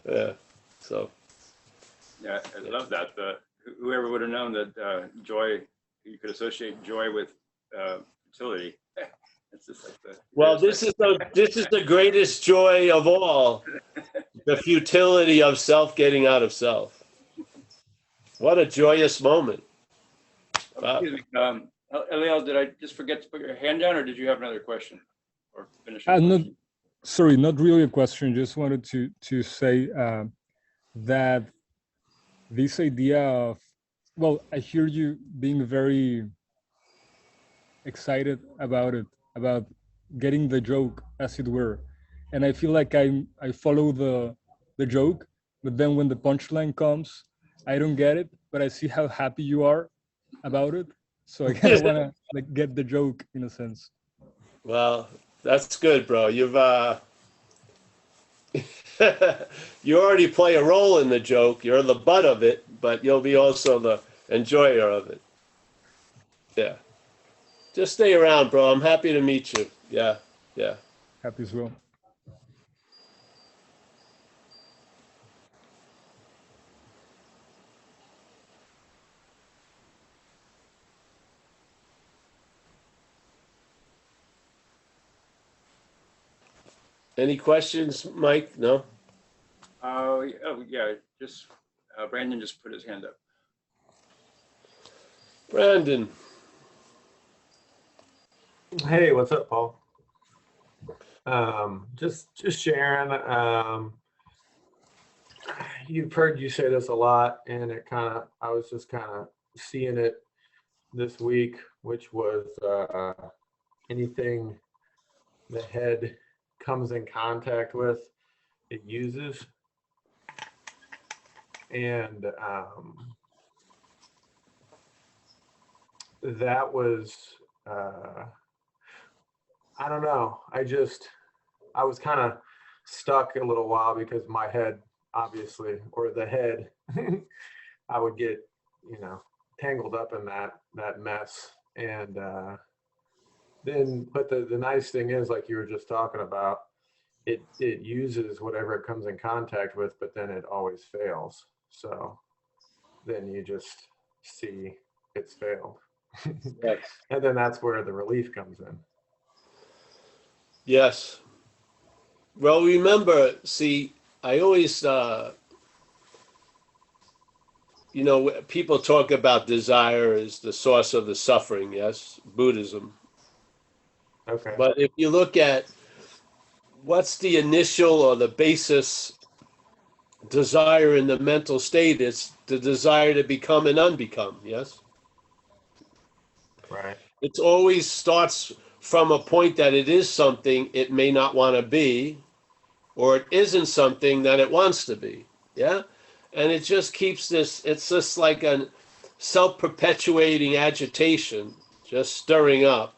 Yeah. So. Yeah, I love that. Whoever would have known that joy, you could associate joy with utility. It's just like the. Well, this is the greatest joy of all, the futility of self getting out of self. What a joyous moment. Excuse me, Eliel, did I just forget to put your hand down, or did you have another question, or finish? Sorry, not really a question. Just wanted to say that this idea of, well, I hear you being very excited about it, about getting the joke, as it were, and I feel like I follow the joke, but then when the punchline comes, I don't get it, but I see how happy you are about it, so I kind of want to like get the joke in a sense. Well, that's good, bro. You've you already play a role in the joke. You're the butt of it, but you'll be also the enjoyer of it. Yeah. Just stay around, bro. I'm happy to meet you. Yeah. Yeah. Happy as well. Any questions, Mike? No? Oh, yeah, just Brandon just put his hand up. Brandon. Hey, what's up, Paul? Just sharing. You've heard you say this a lot, and I was just kind of seeing it this week, which was anything the head comes in contact with, it uses. And that was, I don't know. I was kind of stuck a little while because my head, obviously, or the head, I would get, tangled up in that mess. And then, but the nice thing is, like you were just talking about, it uses whatever it comes in contact with, but then it always fails. So then you just see it's failed. Yes. And then that's where the relief comes in. Yes. Well, remember, see, I always, people talk about desire as the source of the suffering, yes, Buddhism. Okay. But if you look at what's the initial or the basis desire in the mental state, it's the desire to become and unbecome, yes? Right. It always starts from a point that it is something it may not want to be, or it isn't something that it wants to be, yeah? And it just keeps this, it's just like a self-perpetuating agitation, just stirring up,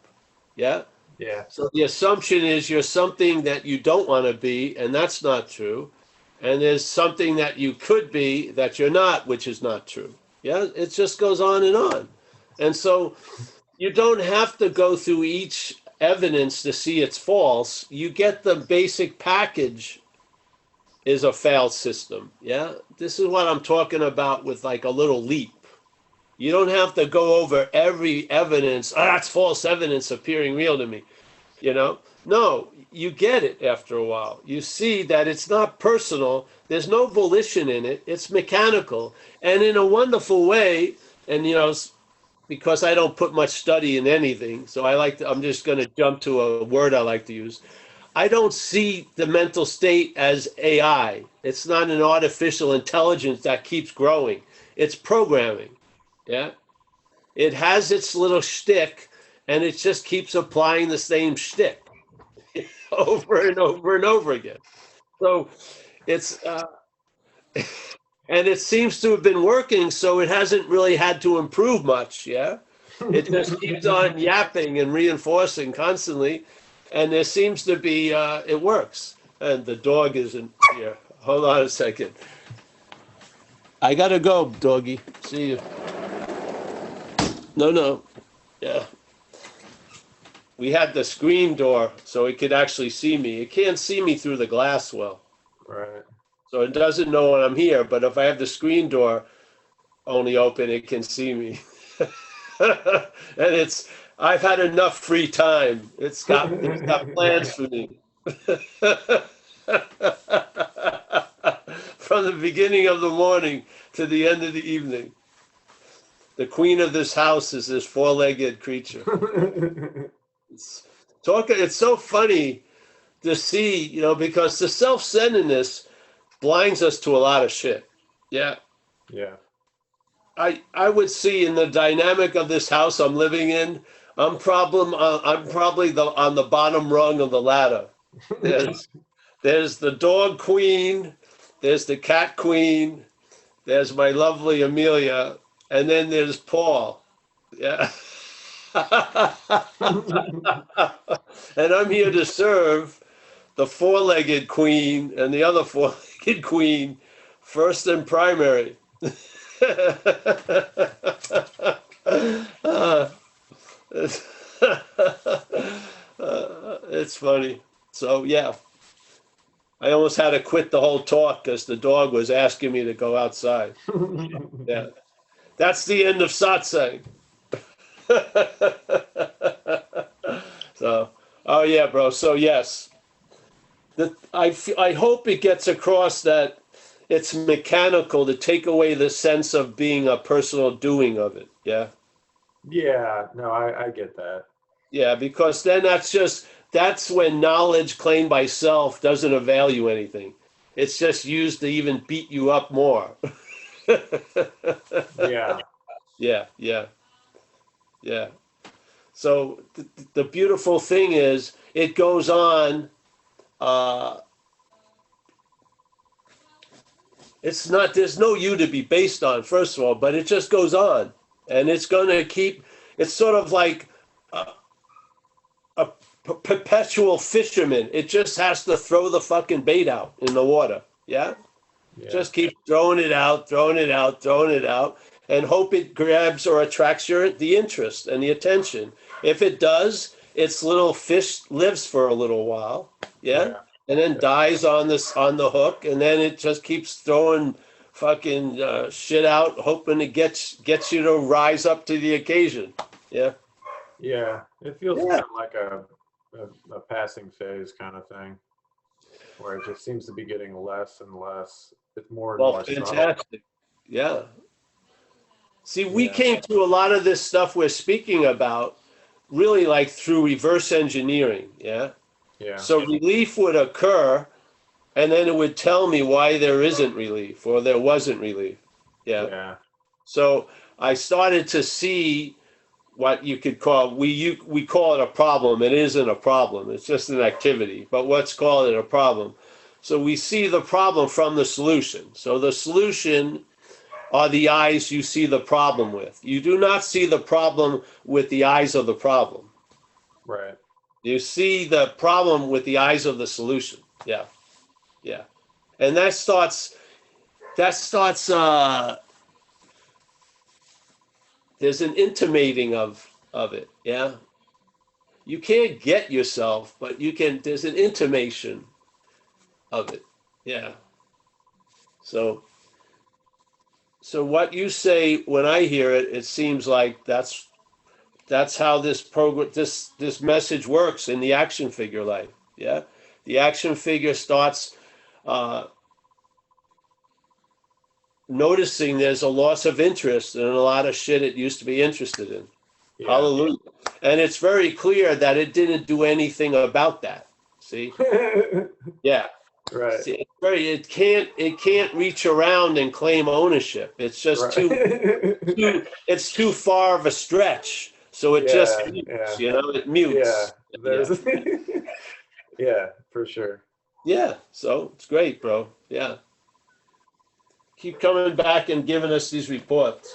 yeah? Yeah. So the assumption is you're something that you don't want to be, and that's not true. And there's something that you could be that you're not, which is not true. Yeah, it just goes on and on. And so you don't have to go through each evidence to see it's false. You get the basic package is a failed system. Yeah, this is what I'm talking about with like a little leap. You don't have to go over every evidence. Oh, that's false evidence appearing real to me. No, you get it after a while. You see that it's not personal. There's no volition in it. It's mechanical. And in a wonderful way, and because I don't put much study in anything, so I'm just going to jump to a word I like to use. I don't see the mental state as AI. It's not an artificial intelligence that keeps growing. It's programming. Yeah. It has its little shtick, and it just keeps applying the same shtick over and over and over again. So it's and it seems to have been working, so it hasn't really had to improve much. Yeah, it just keeps on yapping and reinforcing constantly, and there seems to be it works. And the dog isn't here. Hold on a second. I gotta go, doggy. See you. No. Yeah. We had the screen door so it could actually see me. It can't see me through the glass well. Right. So it doesn't know when I'm here, but if I have the screen door only open, it can see me. And I've had enough free time. It's got plans for me. From the beginning of the morning to the end of the evening. The queen of this house is this four-legged creature. It's so funny to see, because the self-centeredness blinds us to a lot of shit. Yeah. Yeah. I would see in the dynamic of this house I'm living in, I'm probably on the bottom rung of the ladder. There's the dog queen, there's the cat queen, there's my lovely Amelia, and then there's Paul. Yeah. And I'm here to serve the four-legged queen and the other four-legged queen first and primary. It's funny. So yeah, I almost had to quit the whole talk because the dog was asking me to go outside. Yeah, that's the end of satsang. So, oh yeah, bro. So yes, I hope it gets across that it's mechanical to take away the sense of being a personal doing of it. Yeah. Yeah. No, I get that. Yeah, because then that's when knowledge claimed by self doesn't avail you anything. It's just used to even beat you up more. Yeah. Yeah. So the beautiful thing is it goes on. There's no you to be based on, first of all, but it just goes on. And it's going to it's sort of like a perpetual fisherman. It just has to throw the fucking bait out in the water. Yeah? Yeah. Just keep throwing it out, and hope it grabs or attracts the interest and the attention. If it does, its little fish lives for a little while. Yeah? And then dies on the hook, and then it just keeps throwing fucking shit out, hoping it gets you to rise up to the occasion. Yeah. Yeah. It feels Yeah. kind of like a passing phase kind of thing. where it just seems to be getting less and less. It's more and Well, more subtle. fantastic. Yeah. See, we Yeah. came to a lot of this stuff we're speaking about really like through reverse engineering. Yeah. Yeah. So relief would occur, and then it would tell me why there isn't relief or there wasn't relief. Yeah. Yeah. So I started to see what you could call, we call it a problem. It isn't a problem. It's just an activity. But let's call it a problem. So we see the problem from the solution. So the solution are the eyes you see the problem with. You do not see the problem with the eyes of the problem. Right. You see the problem with the eyes of the solution. Yeah. Yeah. And there's an intimating of it. Yeah. You can't get yourself, but there's an intimation of it. Yeah. So what you say when I hear it, it seems like that's how this program, this message works in the action figure life. Yeah. The action figure starts noticing there's a loss of interest in a lot of shit it used to be interested in. Yeah. Hallelujah. And it's very clear that it didn't do anything about that. See? Yeah. Right. See, it can't reach around and claim ownership. It's just Right. it's too far of a stretch. So it just mutes, it mutes. Yeah. There's yeah, for sure. Yeah. So it's great, bro. Yeah. Keep coming back and giving us these reports.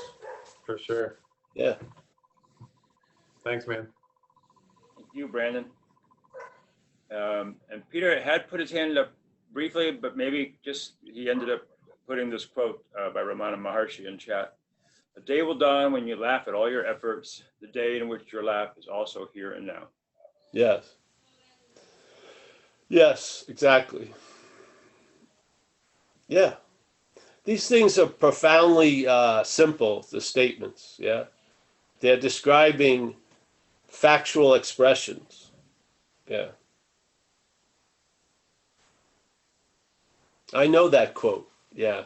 For sure. Yeah. Thanks, man. Thank you, Brandon. And Peter had put his hand up briefly, but maybe just he ended up putting this quote by Ramana Maharshi in chat. "The day will dawn when you laugh at all your efforts. The day in which your laugh is also here and now." Yes. Yes, exactly. Yeah. These things are profoundly simple, the statements. Yeah. They're describing factual expressions. Yeah. I know that quote. Yeah.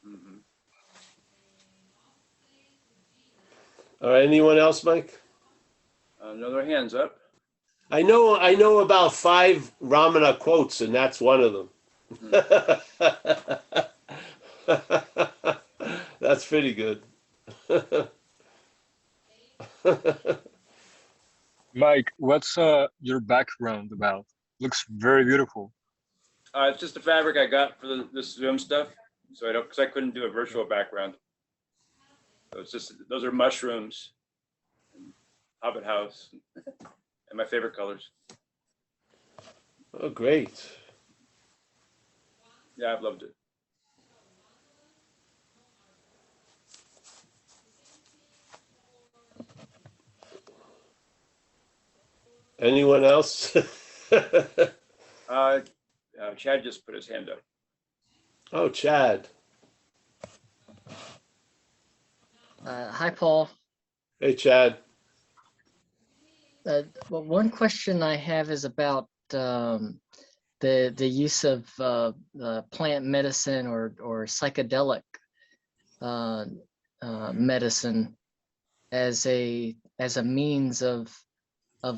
Mm-hmm. All right. Anyone else, Mike? Another hand's up. I know about 5 Ramana quotes, and that's one of them. That's pretty good. Mike, what's your background about? Looks very beautiful. It's just the fabric I got for this Zoom stuff, so because I couldn't do a virtual background. So it's just, those are mushrooms, and Hobbit House, and my favorite colors. Oh, great. Yeah, I've loved it. Anyone else? Chad just put his hand up. Oh, Chad. Hi, Paul. Hey, Chad. Well, one question I have is about the use of plant medicine or psychedelic medicine as a means of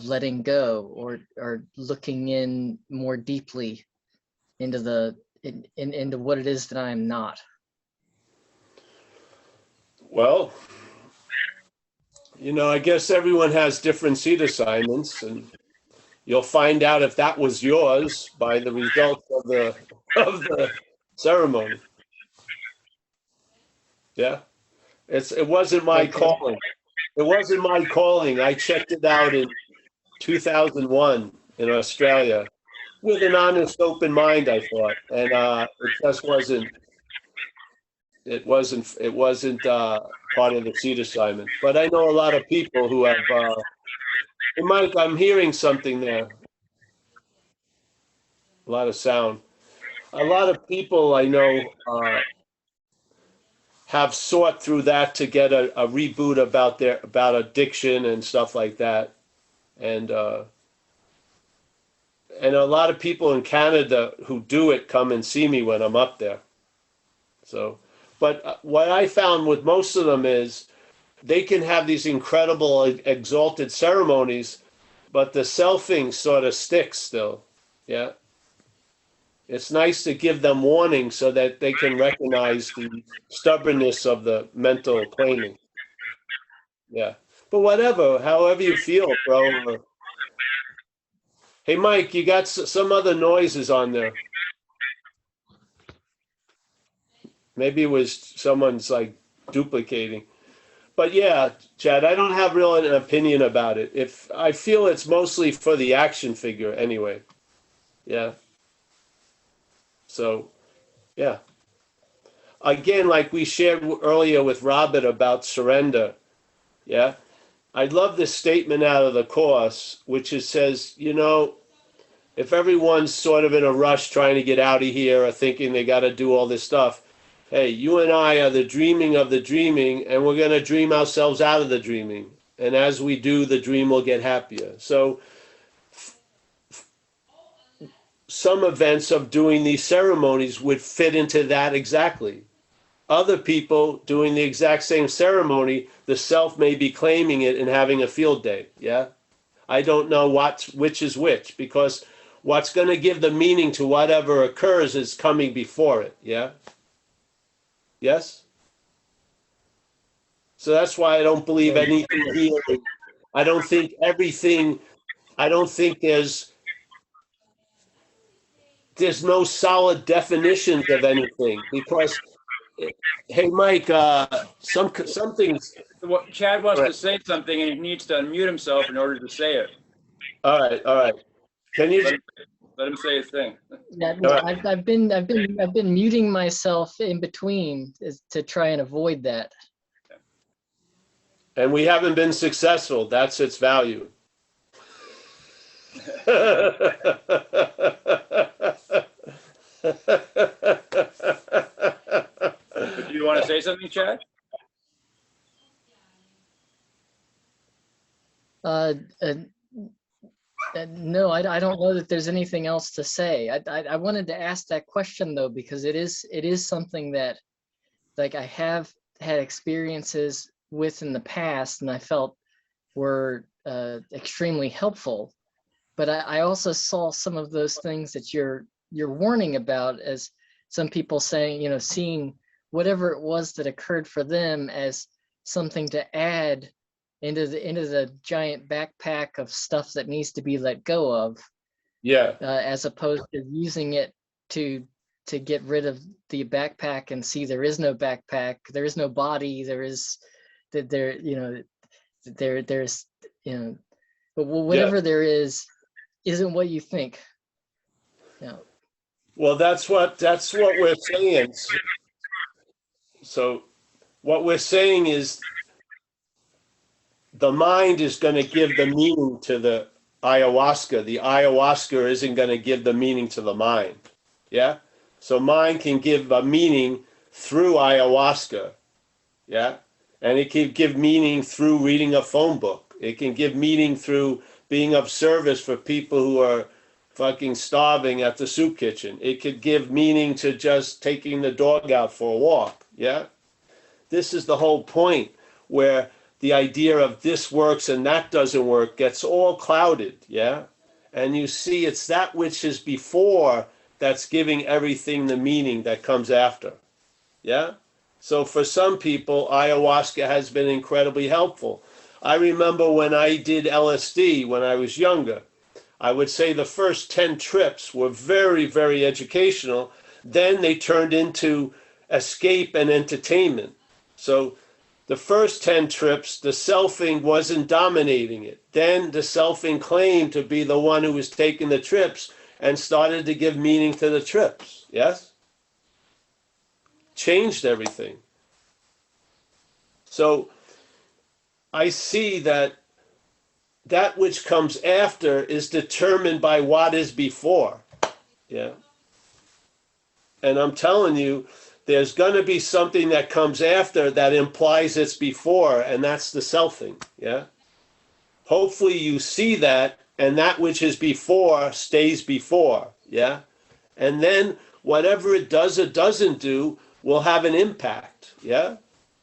letting go or looking in more deeply into into what it is that I am not. Well, I guess everyone has different seed assignments, and you'll find out if that was yours by the results of the ceremony. Yeah, it wasn't my calling. It wasn't my calling. I checked it out in 2001 in Australia with an honest, open mind, I thought, and it just wasn't. It wasn't part of the seed assignment. But I know a lot of people who have. Hey, Mike, I'm hearing something there. A lot of sound. A lot of people I know have sought through that to get a reboot about addiction and stuff like that, and And a lot of people in Canada who do it come and see me when I'm up there. So, but what I found with most of them is they can have these incredible exalted ceremonies, but the selfing sort of sticks still. Yeah. It's nice to give them warning so that they can recognize the stubbornness of the mental claiming. Yeah. But whatever, however you feel, bro. Hey, Mike, you got some other noises on there. Maybe it was someone's like duplicating. But yeah, Chad, I don't have really an opinion about it. If I feel it's mostly for the action figure anyway. Yeah. So, yeah. Again, like we shared earlier with Robert about surrender. Yeah. I love this statement out of the Course, which it says, you know, if everyone's sort of in a rush trying to get out of here or thinking they got to do all this stuff, hey, you and I are the dreaming of the dreaming, and we're going to dream ourselves out of the dreaming. And as we do, the dream will get happier. So some events of doing these ceremonies would fit into that exactly. Other people doing the exact same ceremony, the self may be claiming it and having a field day. Yeah. I don't know which is which, because what's going to give the meaning to whatever occurs is coming before it. Yeah. Yes. So that's why I don't believe anything here. I don't think everything. I don't think there's no solid definitions of anything, because hey, Mike, some things. Well, Chad wants Right. to say something and he needs to unmute himself in order to say it. All right. Can you? Let him say his thing. Yeah, no, I've been muting myself in between to try and avoid that. And we haven't been successful. That's its value. Do you want to say something, Chad? No, I don't know that there's anything else to say. I wanted to ask that question though, because it is something that like I have had experiences with in the past and I felt were extremely helpful. But I also saw some of those things that you're warning about, as some people saying, you know, seeing whatever it was that occurred for them as something to add into the giant backpack of stuff that needs to be let go of. Yeah. As opposed to using it to get rid of the backpack and see there is no backpack, there is no body, there's but whatever there is isn't what you think. Yeah. Well, that's what we're saying. So what we're saying is the mind is going to give the meaning to the ayahuasca. The ayahuasca isn't going to give the meaning to the mind. Yeah. So mind can give a meaning through ayahuasca. Yeah. And it can give meaning through reading a phone book. It can give meaning through being of service for people who are fucking starving at the soup kitchen. It could give meaning to just taking the dog out for a walk. Yeah. This is the whole point, where the idea of this works and that doesn't work gets all clouded. Yeah. And you see, it's that which is before that's giving everything the meaning that comes after. Yeah. So for some people, ayahuasca has been incredibly helpful. I remember when I did LSD when I was younger, I would say the first 10 trips were very, very educational. Then they turned into escape and entertainment. So the first 10 trips, the selfing wasn't dominating it. Then the selfing claimed to be the one who was taking the trips and started to give meaning to the trips. Yes? Changed everything. So I see that which comes after is determined by what is before. Yeah. And I'm telling you, there's going to be something that comes after that implies it's before, and that's the selfing. Yeah. hopefully you see that, and that which is before stays before. Yeah. And then whatever it does or doesn't do will have an impact. Yeah.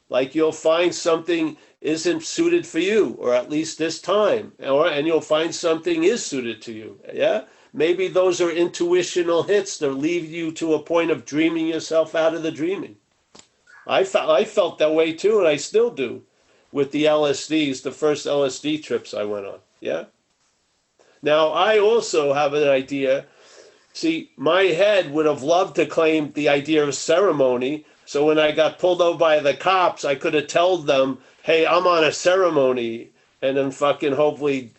Like you'll find something isn't suited for you, or at least this time, and you'll find something is suited to you. Yeah. Maybe those are intuitional hits that lead you to a point of dreaming yourself out of the dreaming. I felt that way too, and I still do with the LSDs, the first LSD trips I went on. Yeah. Now, I also have an idea. See, my head would have loved to claim the idea of ceremony. So when I got pulled over by the cops, I could have told them, hey, I'm on a ceremony, and then fucking hopefully,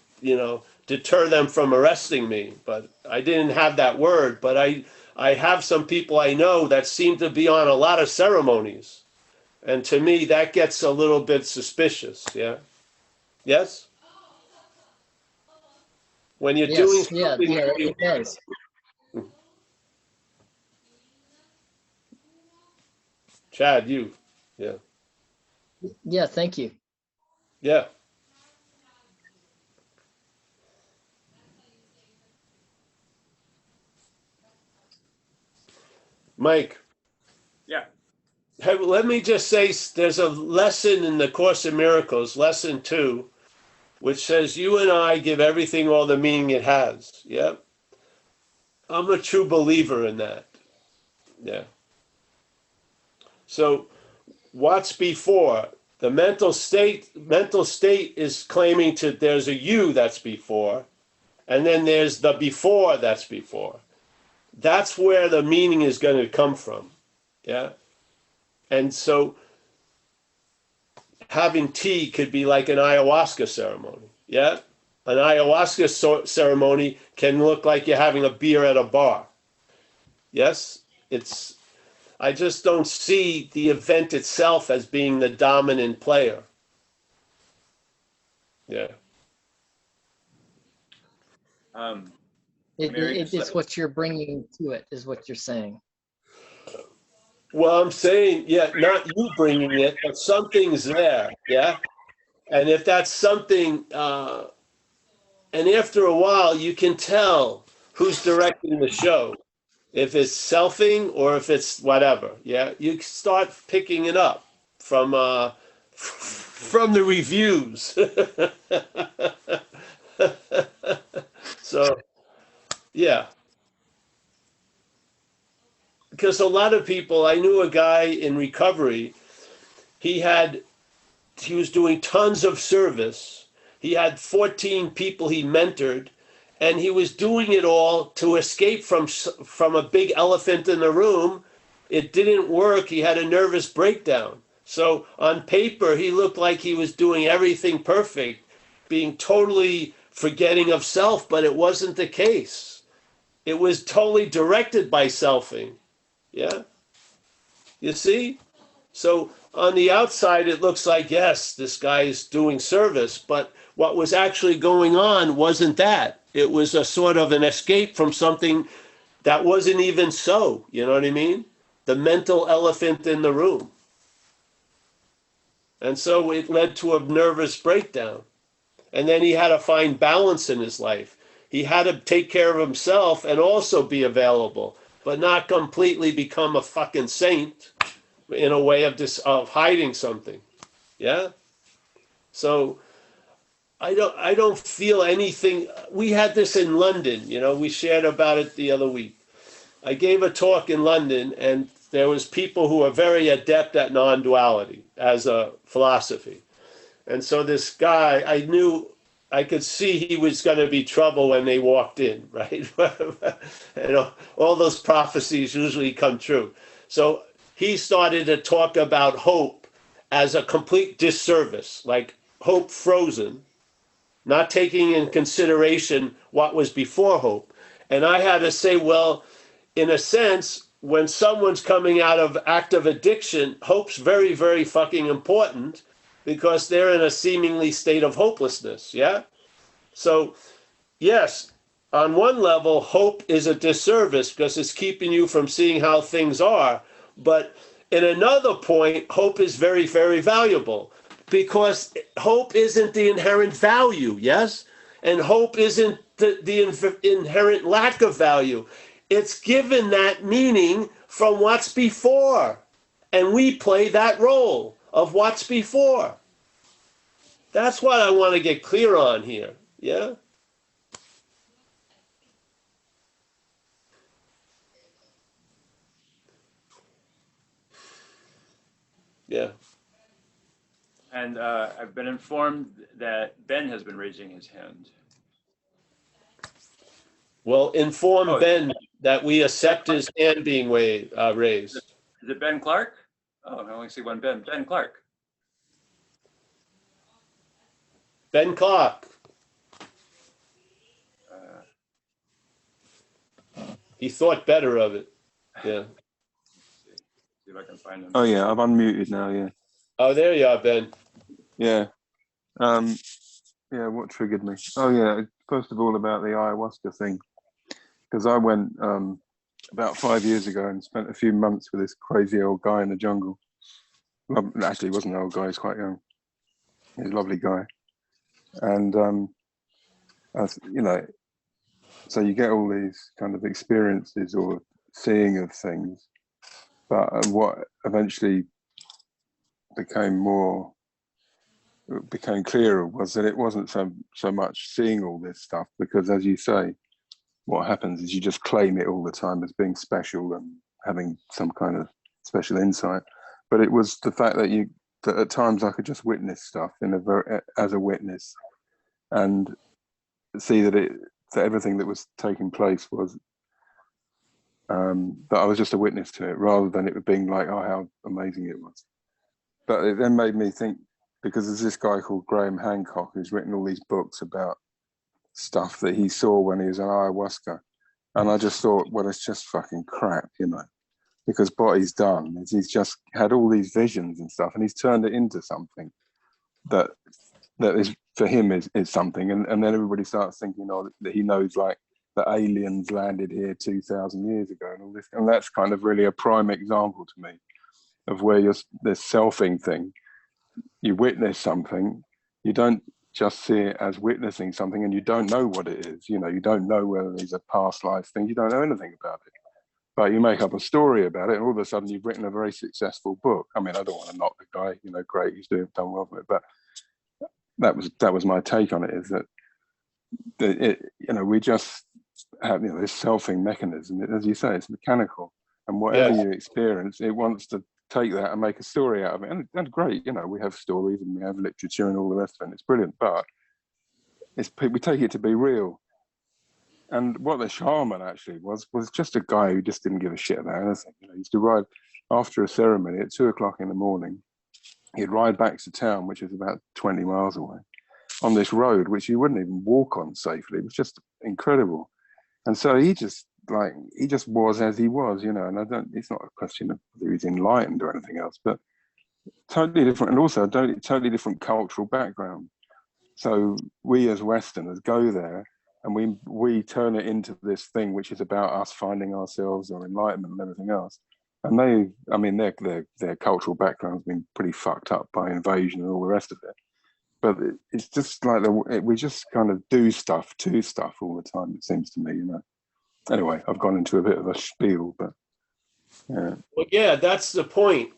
deter them from arresting me. But I didn't have that word. But I have some people I know that seem to be on a lot of ceremonies. And to me, that gets a little bit suspicious. Yeah. Yes? When you're doing Yes, yeah, something, yeah, it does. Chad, you. Yeah. Yeah, thank you. Yeah. Mike. Yeah. Hey, let me just say there's a lesson in the Course in Miracles, lesson 2, which says you and I give everything all the meaning it has. Yeah. I'm a true believer in that. Yeah. So what's before? The mental state is claiming there's a you that's before, and then there's the before that's before. That's where the meaning is going to come from. Yeah. And so having tea could be like an ayahuasca ceremony. Yeah. An ayahuasca ceremony can look like you're having a beer at a bar. Yes. I just don't see the event itself as being the dominant player. Yeah. It's what you're bringing to it, is what you're saying. Well, I'm saying, yeah, not you bringing it, but something's there. Yeah. And if that's something, and after a while, you can tell who's directing the show. If it's selfing or if it's whatever. Yeah. You start picking it up from from the reviews. So, yeah. Because a lot of people, I knew a guy in recovery, he was doing tons of service. He had 14 people he mentored, and he was doing it all to escape from a big elephant in the room. It didn't work. He had a nervous breakdown. So on paper, he looked like he was doing everything perfect, being totally forgetting of self, but it wasn't the case. It was totally directed by selfing. Yeah? You see? So on the outside, it looks like, yes, this guy is doing service, but what was actually going on wasn't that. It was a sort of an escape from something that wasn't even so. You know what I mean? The mental elephant in the room. And so it led to a nervous breakdown. And then he had to find balance in his life. He had to take care of himself and also be available, but not completely become a fucking saint in a way of hiding something. Yeah. So I don't feel anything. We had this in London, we shared about it the other week. I gave a talk in London, and there was people who are very adept at non-duality as a philosophy. And so this guy, I could see he was going to be trouble when they walked in, right? All those prophecies usually come true. So he started to talk about hope as a complete disservice, like hope frozen, not taking in consideration what was before hope. And I had to say, well, in a sense, when someone's coming out of active addiction, hope's very, very fucking important because they're in a seemingly state of hopelessness, yeah? So, yes, on one level, hope is a disservice because it's keeping you from seeing how things are. But in another point, hope is very, very valuable because hope isn't the inherent value, yes? And hope isn't the inherent lack of value. It's given that meaning from what's before. And we play that role of what's before. That's what I want to get clear on here. Yeah? Yeah. And I've been informed that Ben has been raising his hand. Well, inform Oh, Ben that we accept his hand being raised. is it Ben Clark? Oh, I only see one Ben. Ben Clark. Ben Clark. He thought better of it. Yeah. See if I can find him. Oh yeah, I've unmuted now. Yeah. Oh, there you are, Ben. Yeah. Yeah. What triggered me? Oh yeah. First of all, about the ayahuasca thing, because I went about 5 years ago and spent a few months with this crazy old guy in the jungle. Well, actually, he wasn't an old guy. He's quite young. He's a lovely guy, and you know, so you get all these kind of experiences or seeing of things, but what eventually became clearer was that it wasn't so much seeing all this stuff, because as you say, what happens is you just claim it all the time as being special and having some kind of special insight. But it was the fact that at times I could just witness stuff as a witness, and see that everything that was taking place was that I was just a witness to it, rather than it being like, oh, how amazing it was. But it then made me think, because there's this guy called Graham Hancock who's written all these books about stuff that he saw when he was on ayahuasca. And I just thought, well, it's just fucking crap, you know, because what he's done is he's just had all these visions and stuff, and he's turned it into something that is, for him, is something. And then everybody starts thinking, oh, that he knows, like, the aliens landed here 2,000 years ago and all this. And that's kind of really a prime example to me of where this selfing thing, you witness something, you don't just see it as witnessing something, and you don't know what it is. You know, you don't know whether these are past life things. You don't know anything about it, but you make up a story about it, and all of a sudden you've written a very successful book. I mean, I don't want to knock the guy, you know, great, he's done well with it, but that was my take on it, is that you know, we just have, you know, this selfing mechanism. As you say, it's mechanical, and whatever you experience, it wants to take that and make a story out of it. And great, you know, we have stories and we have literature and all the rest of it. It's brilliant, but we take it to be real. And what the shaman actually was just a guy who just didn't give a shit about anything. You know, he used to ride after a ceremony at 2 o'clock in the morning. He'd ride back to town, which is about 20 miles away, on this road which you wouldn't even walk on safely. It was just incredible. And so he just was as he was, you know. And it's not a question of whether he's enlightened or anything else, but totally different, and also totally different cultural background. So we as Westerners go there and we turn it into this thing which is about us finding ourselves or enlightenment and everything else. And their cultural background's been pretty fucked up by invasion and all the rest of it. But it's just like we just kind of do stuff to stuff all the time, it seems to me, you know. Anyway, I've gone into a bit of a spiel, but yeah. Well, yeah, that's the point.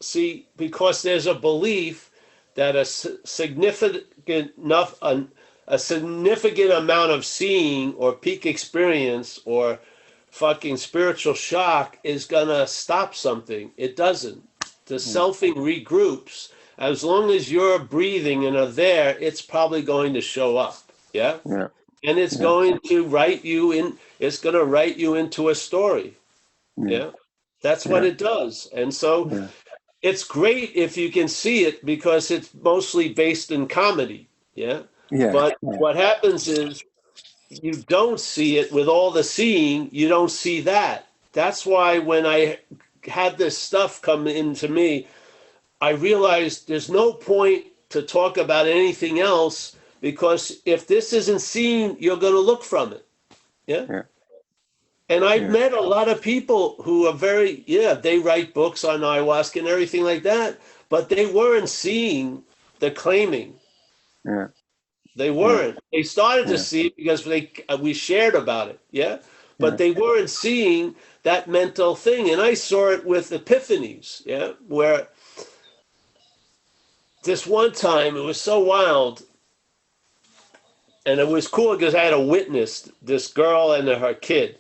See, because there's a belief that a significant amount of seeing or peak experience or fucking spiritual shock is gonna stop something. It doesn't. The selfing regroups. As long as you're breathing and are there, it's probably going to show up. Yeah. Yeah. And it's going to write you in. It's going to write you into a story. Yeah. That's what it does. And so it's great if you can see it, because it's mostly based in comedy. Yeah. But what happens is you don't see it with all the seeing. You don't see that. That's why when I had this stuff come into me, I realized there's no point to talk about anything else, because if this isn't seen, you're going to look from it. Yeah. And I've met a lot of people who are they write books on ayahuasca and everything like that, but they weren't seeing the claiming. Yeah. They weren't. They started to Yeah. see it because we shared about it, yeah? But Yeah. they weren't seeing that mental thing. And I saw it with epiphanies, yeah? Where this one time, it was so wild, and it was cool because I had a witness, this girl and her kid.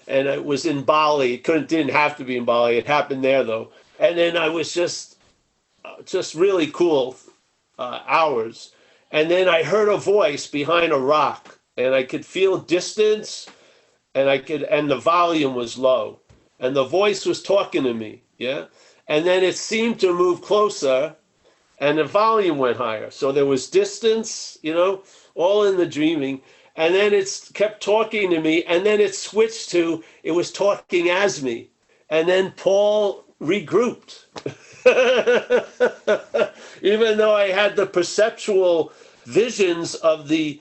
And it was in Bali. It didn't have to be in Bali. It happened there, though. And then I was just really cool hours. And then I heard a voice behind a rock, and I could feel distance, and the volume was low, and the voice was talking to me, yeah. And then it seemed to move closer, and the volume went higher. So there was distance, all in the dreaming. And then it kept talking to me, and then it switched to it was talking as me, and then Paul regrouped. Even though I had the perceptual visions of the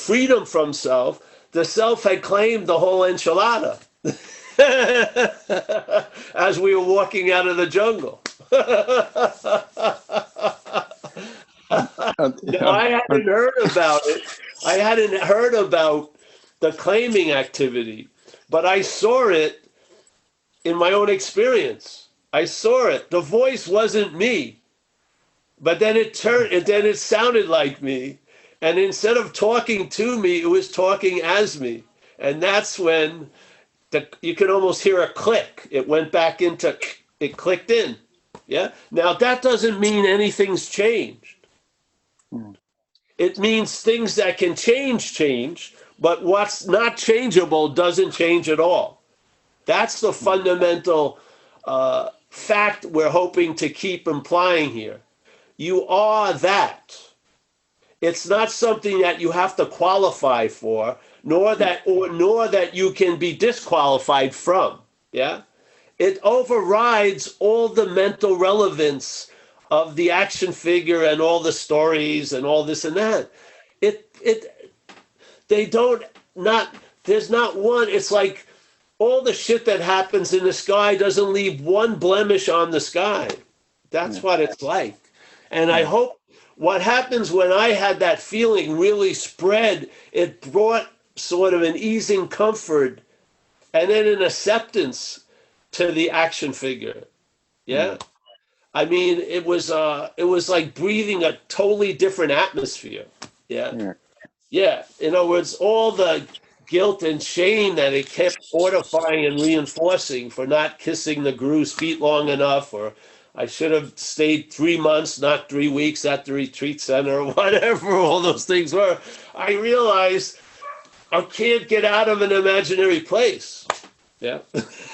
freedom from self, the self had claimed the whole enchilada as we were walking out of the jungle. I hadn't heard about it. I hadn't heard about the claiming activity, but I saw it in my own experience. I saw it. The voice wasn't me, but then it turned, and then it sounded like me. And instead of talking to me, it was talking as me. And that's when you can almost hear a click. It went back into, it clicked in. Yeah. Now that doesn't mean anything's changed. It means things that can change, but what's not changeable doesn't change at all. That's the fundamental fact we're hoping to keep implying here. You are that. It's not something that you have to qualify for, nor that you can be disqualified from. Yeah? It overrides all the mental relevance of the action figure and all the stories and all this and that. There's not one. It's like all the shit that happens in the sky doesn't leave one blemish on the sky. That's what it's like. And I hope what happens when I had that feeling really spread, it brought sort of an easing comfort and then an acceptance to the action figure. Yeah. I mean, it was like breathing a totally different atmosphere. Yeah. Yeah. In other words, all the guilt and shame that it kept fortifying and reinforcing for not kissing the guru's feet long enough, or I should have stayed 3 months, not 3 weeks at the retreat center, or whatever all those things were. I realized I can't get out of an imaginary place. Yeah.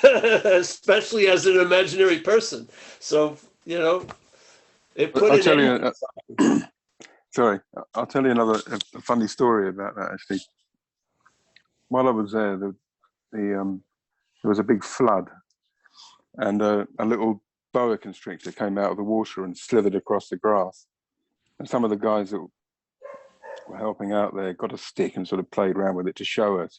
Especially as an imaginary person. So, it put I'll an tell end. you. Sorry, I'll tell you another a funny story about that. Actually, while I was there, there was a big flood, and a little boa constrictor came out of the water and slithered across the grass. And some of the guys that were helping out there got a stick and sort of played around with it to show us,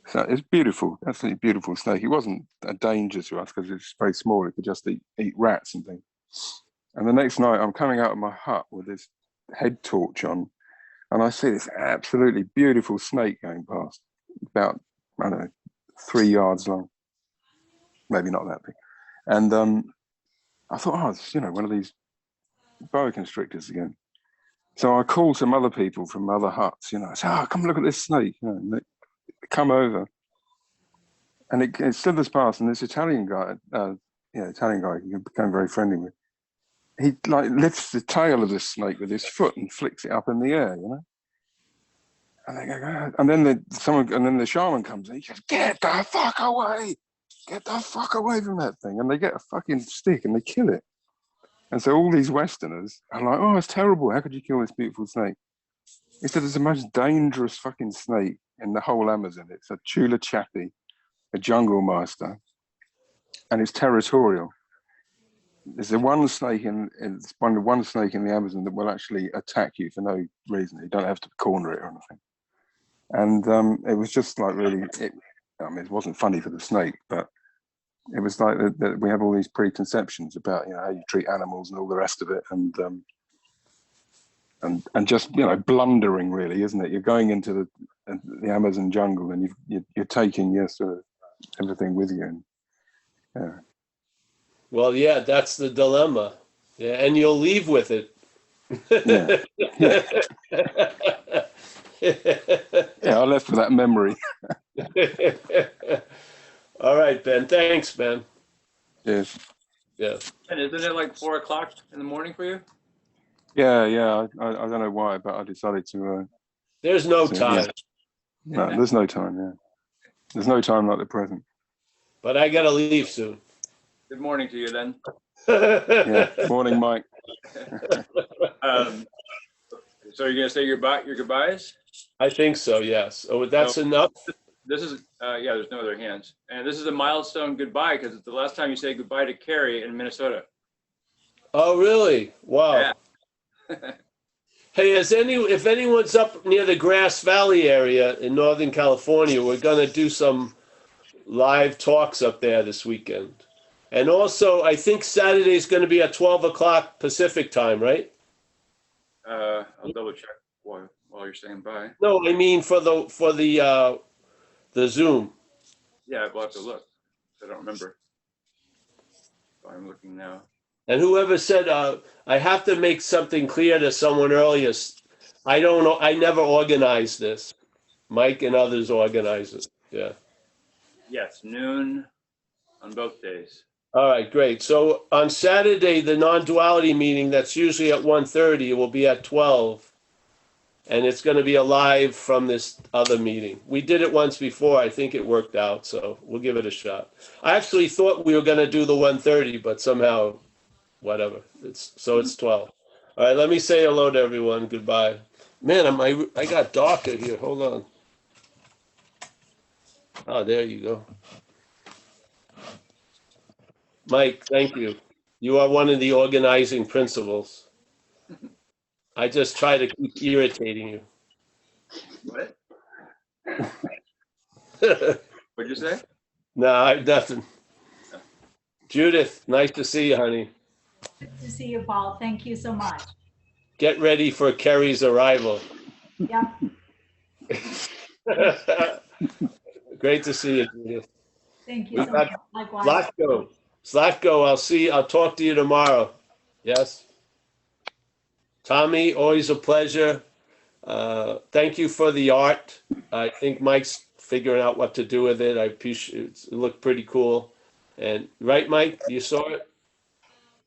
So it's beautiful, absolutely beautiful snake. It wasn't a danger to us because it's very small. It could just eat rats and things. And the next night, I'm coming out of my hut with this head torch on, and I see this absolutely beautiful snake going past, about, I don't know, 3 yards long, maybe not that big. And I thought, oh, it's, one of these boa constrictors again. So I called some other people from other huts, I said, oh, come look at this snake. And they come over, and it slithers past, and this Italian guy, he became very friendly with. He lifts the tail of this snake with his foot and flicks it up in the air, And they go, and then the shaman comes in. He goes, "Get the fuck away! Get the fuck away from that thing!" And they get a fucking stick and they kill it. And so all these Westerners are like, "Oh, it's terrible! How could you kill this beautiful snake?" He said, "It's the most dangerous fucking snake in the whole Amazon. It's a chula chapi, a jungle master, and it's territorial. There's one snake in the Amazon that will actually attack you for no reason. You don't have to corner it or anything." And it was just like really, it wasn't funny for the snake, but it was like that we have all these preconceptions about how you treat animals and all the rest of it, and just blundering, really, isn't it? You're going into the Amazon jungle and you're taking your sort of everything with you, and yeah. Well, yeah, that's the dilemma. Yeah, and you'll leave with it. Yeah. Yeah, I left with that memory. All right, Ben. Thanks, Ben. Yes. Yeah. And isn't it like 4 o'clock in the morning for you? Yeah. I don't know why, but I decided to. There's no So, time. No, there's no time. Yeah, there's no time like the present. But I gotta leave soon. Good morning to you then. Yeah. Morning, Mike. So you're gonna say your goodbyes? I think so. Yes. Oh, that's enough. This is yeah. There's no other hands, and this is a milestone goodbye because it's the last time you say goodbye to Carrie in Minnesota. Oh, really? Wow. Yeah. Hey, if anyone's up near the Grass Valley area in Northern California, we're gonna do some live talks up there this weekend. And also, I think Saturday is going to be at 12 o'clock Pacific time, right? I'll double check while you're saying bye. No, I mean for the Zoom. Yeah, we'll have to look. I don't remember. So I'm looking now. And whoever said I have to make something clear to someone earlier, I don't know. I never organized this. Mike and others organize it. Yeah. Yes, noon on both days. All right, great. So on Saturday, the non-duality meeting that's usually at 1:30 will be at 12. And it's going to be a live from this other meeting. We did it once before. I think it worked out, so we'll give it a shot. I actually thought we were going to do the 1:30, but somehow, whatever. It's 12. All right, let me say hello to everyone. Goodbye. Man, I got darker here. Hold on. Oh, there you go. Mike, thank you. You are one of the organizing principles. I just try to keep irritating you. What? What'd you say? No, nothing. Judith, nice to see you, honey. Good to see you, Paul. Thank you so much. Get ready for Kerry's arrival. Yep. Great to see you, Judith. Thank you so much. Likewise. Slatko, I'll talk to you tomorrow. Yes. Tommy, always a pleasure. Thank you for the art. I think Mike's figuring out what to do with it. I appreciate it. It looked pretty cool. And right, Mike, you saw it?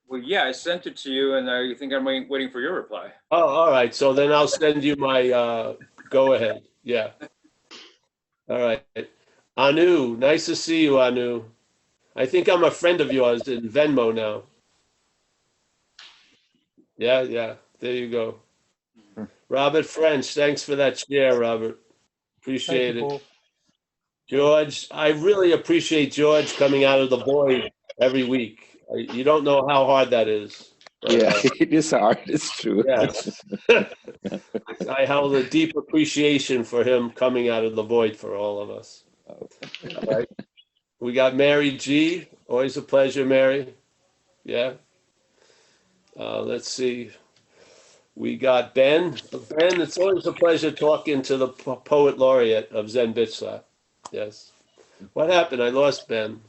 Well, yeah, I sent it to you, and I think I'm waiting for your reply. Oh, all right. So then I'll send you my go ahead. Yeah. All right. Anu, nice to see you, Anu. I think I'm a friend of yours in Venmo now. Yeah. There you go. Robert French, thanks for that share, Robert. Appreciate Thank you, it. Paul. George, I really appreciate George coming out of the void every week. You don't know how hard that is. But, yeah, it is hard. It's true. Yes. I held a deep appreciation for him coming out of the void for all of us. All right. We got Mary G. Always a pleasure, Mary. Yeah. Let's see. We got Ben. Ben, it's always a pleasure talking to the poet laureate of Zen Bitch Slap. Yes. What happened? I lost Ben.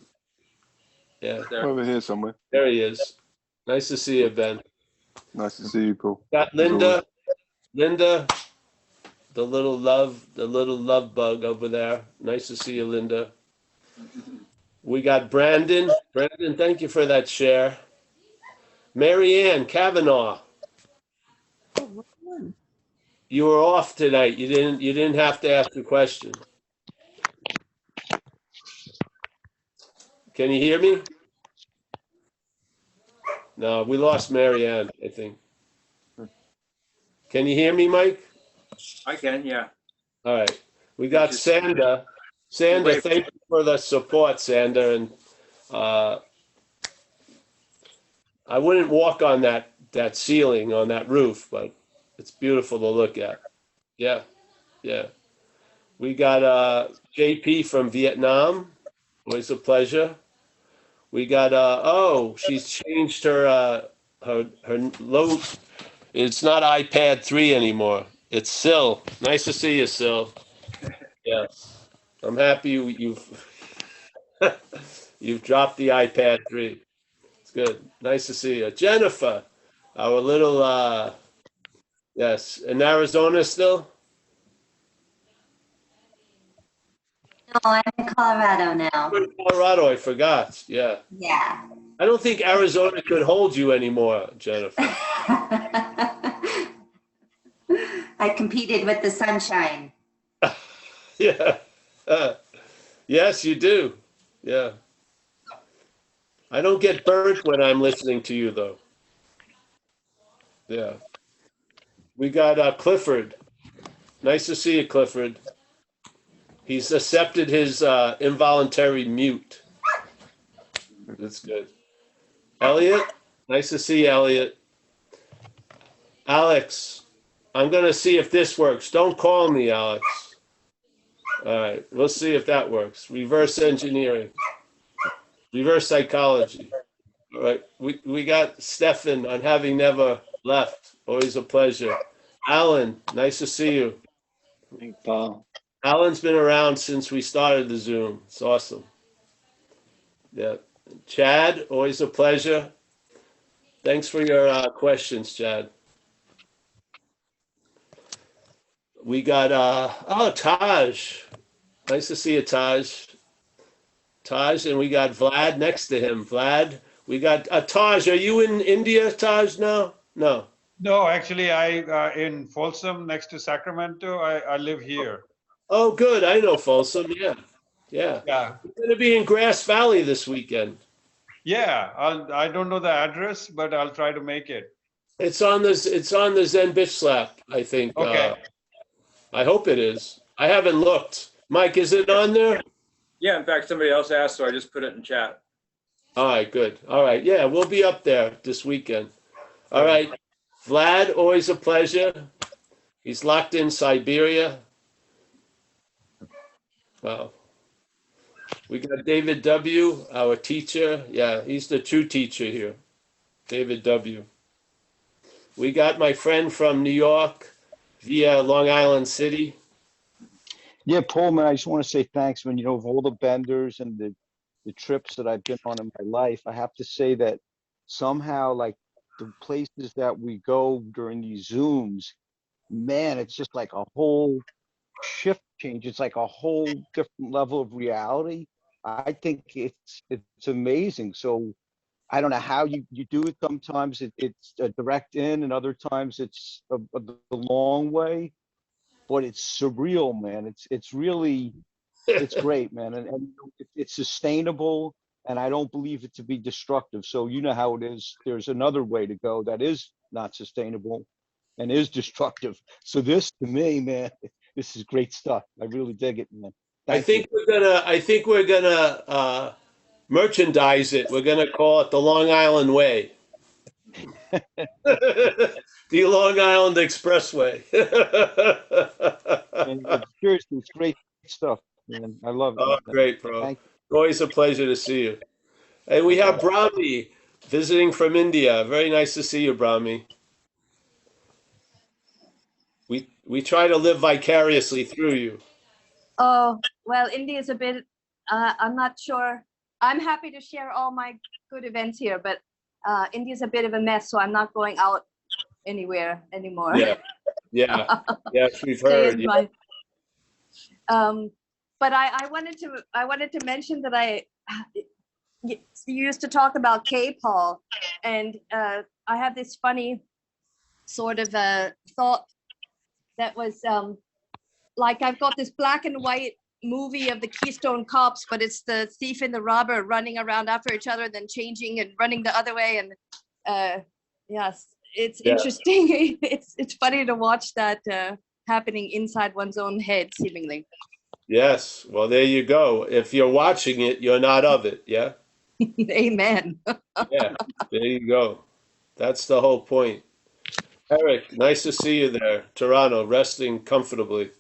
Yeah. Over here somewhere. There he is. Nice to see you, Ben. Nice to see you, Paul. Got Linda. Linda, the little love bug over there. Nice to see you, Linda. We got Brandon. Brandon, thank you for that share. Marianne Kavanaugh. You were off tonight. You didn't have to ask a question. Can you hear me? No, we lost Marianne, I think. Can you hear me, Mike? I can, yeah. All right. We got Sanda. Sanda, thank you for the support, Sanda. And I wouldn't walk on that ceiling on that roof, but it's beautiful to look at. Yeah. We got JP from Vietnam. Always a pleasure. We got oh, she's changed her low. It's not iPad 3 anymore. It's Sil. Nice to see you, Sil. Yes, I'm happy you've dropped the iPad 3. It's good. Nice to see you, Jennifer. Our little yes, in Arizona still. No, I'm in Colorado now. We're in Colorado. I forgot. Yeah. Yeah. I don't think Arizona could hold you anymore, Jennifer. I competed with the sunshine. Yeah. Yes, you do. Yeah. I don't get burnt when I'm listening to you, though. Yeah. We got Clifford. Nice to see you, Clifford. He's accepted his involuntary mute. That's good. Elliot, nice to see you, Elliot. Alex, I'm going to see if this works. Don't call me, Alex. All right, we'll see if that works. Reverse engineering, reverse psychology. All right, we got Stefan on having never left. Always a pleasure. Alan, nice to see you. Thanks, Paul. Alan's been around since we started the Zoom. It's awesome. Yeah. Chad, always a pleasure. Thanks for your questions, Chad. We got oh, Taj. Nice to see you, Taj. Taj, and we got Vlad next to him. Vlad, we got Taj. Are you in India, Taj? No, no. No, actually, I in Folsom, next to Sacramento. I live here. Oh, good. I know Folsom. Yeah, yeah. Yeah, We're going to be in Grass Valley this weekend. yeah. I don't know the address, but I'll try to make it. It's on this. It's on the Zen Bitch Slap. I think. Okay. I hope it is. I haven't looked. Mike, is it on there? Yeah, in fact, somebody else asked, so I just put it in chat. All right, good. All right, yeah, we'll be up there this weekend. All right, Vlad, always a pleasure. He's locked in Siberia. Wow. We got David W., our teacher. Yeah, he's the true teacher here. David W. We got my friend from New York via Long Island City. Yeah, Paul, man, I just want to say thanks, man. You know, of all the benders and the trips that I've been on in my life, I have to say that somehow, like, the places that we go during these Zooms, man, it's just like a whole shift change. It's like a whole different level of reality. I think it's amazing. So I don't know how you do it. Sometimes it's a direct in, and other times it's the long way. But it's surreal, man. It's really it's great, man, and it's sustainable, and I don't believe it to be destructive. So you know how it is. There's another way to go that is not sustainable and is destructive. So this, to me, man, this is great stuff. I really dig it, man. I think we're gonna merchandise it. We're gonna call it the Long Island Way. The Long Island Expressway. And seriously, it's great stuff, man. I love it. Oh, great, bro. Thank Always a pleasure to see you. And we have Brahmi visiting from India. Very nice to see you, Brahmi. We try to live vicariously through you. Oh, well, India is a bit, I'm not sure. I'm happy to share all my good events here, but India is a bit of a mess, so I'm not going out anywhere anymore. Yeah, yeah, yes, we've heard. Yeah. But I wanted to mention that you used to talk about K-Paul, and I have this funny sort of thought that was like, I've got this black and white movie of the Keystone Cops, but it's the thief and the robber running around after each other, then changing and running the other way. And yes, it's interesting. It's funny to watch that happening inside one's own head, seemingly. Yes. Well, there you go. If you're watching it, you're not of it. Yeah. Amen. Yeah. There you go. That's the whole point. Eric, nice to see you there. Toronto, resting comfortably.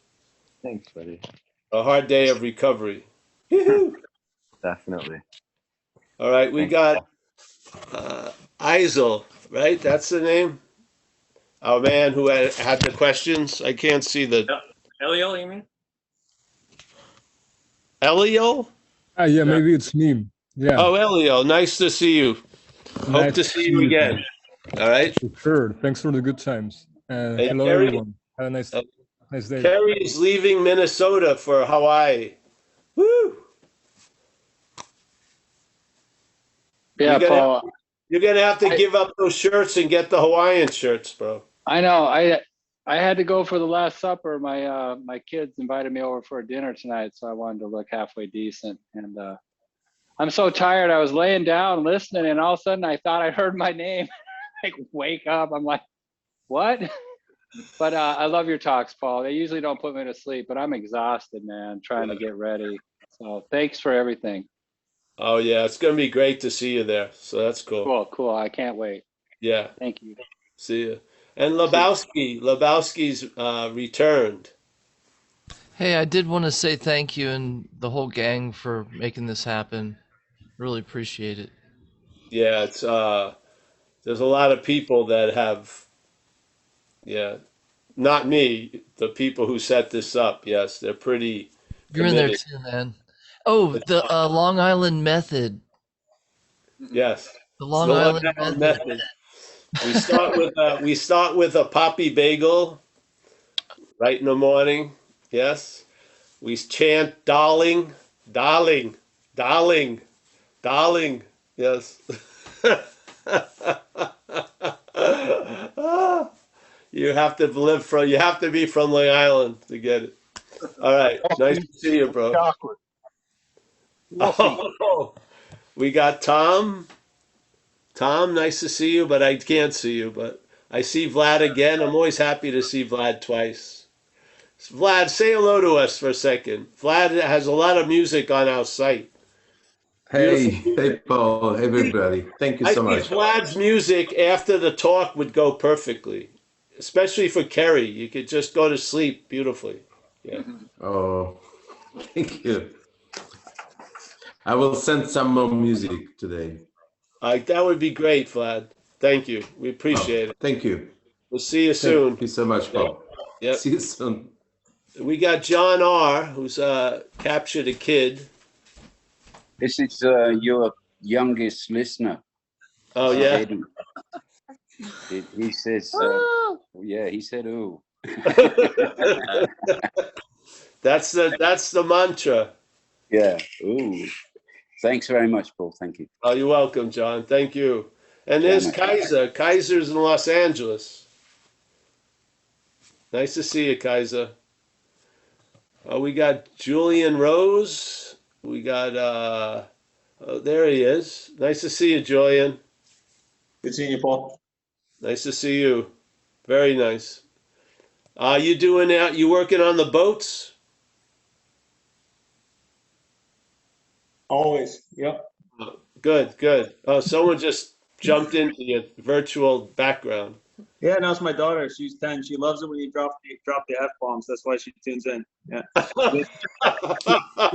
Thanks, buddy. A hard day of recovery. Definitely. All right, we got Eisel, right? That's the name. Our man who had the questions. I can't see the Eliel, you mean? Elio. Yeah, maybe it's me. Yeah. Oh, Elio, nice to see you. Hope Nice to see you again. All right. Sure. Thanks for the good times. And Hello, Kerry, everyone. Have a nice day. Kerry's leaving Minnesota for Hawaii. Woo! Yeah, Paul. You're gonna have to give up those shirts and get the Hawaiian shirts, bro. I know. I had to go for the Last Supper. My kids invited me over for a dinner tonight, so I wanted to look halfway decent. And I'm so tired. I was laying down listening, and all of a sudden I thought I heard my name. Like, wake up! I'm like, what? But I love your talks, Paul. They usually don't put me to sleep, but I'm exhausted, man, trying to get ready. So thanks for everything. Oh yeah, it's gonna be great to see you there. So that's cool. Cool. I can't wait. Yeah. Thank you. See you. And Lebowski's returned. Hey, I did want to say thank you and the whole gang for making this happen. Really appreciate it. Yeah, it's there's a lot of people that have, yeah, not me, the people who set this up. Yes, they're pretty You're in there committed. too, man. Oh, the Long Island Method. Yes, The it's Long the Island Long Island Method. method. We start with a poppy bagel right in the morning. Yes, we chant "darling, darling, darling, darling." Yes. You have to be from Long Island to get it. All right. Nice to see you, bro. Chocolate. Oh, we got Tom. Tom, nice to see you, but I can't see you. But I see Vlad again. I'm always happy to see Vlad twice. Vlad, say hello to us for a second. Vlad has a lot of music on our site. Hey, Paul, everybody. Thank you so much. I think Vlad's music after the talk would go perfectly, especially for Kerry. You could just go to sleep beautifully. Yeah. Oh, thank you. I will send some more music today. That would be great, Vlad. Thank you. We appreciate it. Thank you. We'll see you soon. Thank you so much, Paul. Yep. See you soon. We got John R., who's captured a kid. This is your youngest listener. Oh, yeah? He says, yeah, he said, ooh. That's the mantra. Yeah, ooh. Thanks very much, Paul. Thank you. Oh, you're welcome, John. Thank you. And there's Kaiser. Kaiser's in Los Angeles. Nice to see you, Kaiser. We got Julian Rose. We got, oh, there he is. Nice to see you, Julian. Good seeing you, Paul. Nice to see you. Very nice. You working on the boats? Always. Yep. Good. Oh, someone just jumped into your virtual background. Yeah, now it's my daughter. She's 10. She loves it when you drop the F-bombs. That's why she tunes in. Yeah. She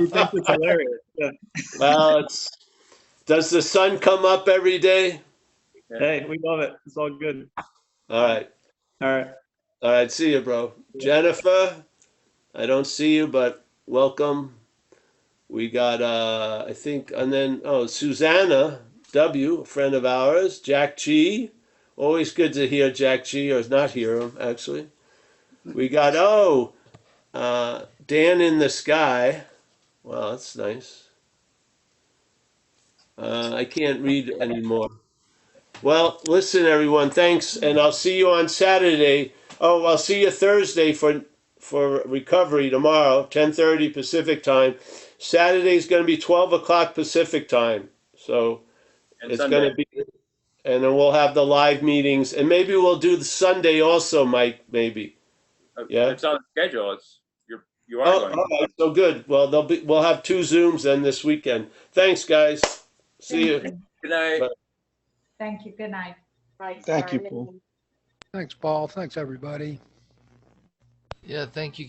thinks it's hilarious. Yeah. Well, does the sun come up every day? Hey, we love it. It's all good. All right. See you, bro. Jennifer, I don't see you, but welcome. We got, I think, and then, Susanna W., a friend of ours. Jack G. Always good to hear Jack G., or not hear him, actually. We got, Dan in the Sky. Wow, that's nice. I can't read anymore. Well, listen, everyone, thanks, and I'll see you on Saturday. Oh, I'll see you Thursday for recovery tomorrow, 10:30 Pacific time. Saturday's going to be 12 o'clock Pacific time. So it's going to be, and then we'll have the live meetings, and maybe we'll do the Sunday also, Mike, maybe. Yeah. It's on schedule. You are going. All right, so good. Well, we'll have 2 Zooms then this weekend. Thanks, guys. See you. Good night. Bye. Thank you. Good night. Thank you, Paul. Thanks, Paul. Thanks, everybody. Yeah, thank you.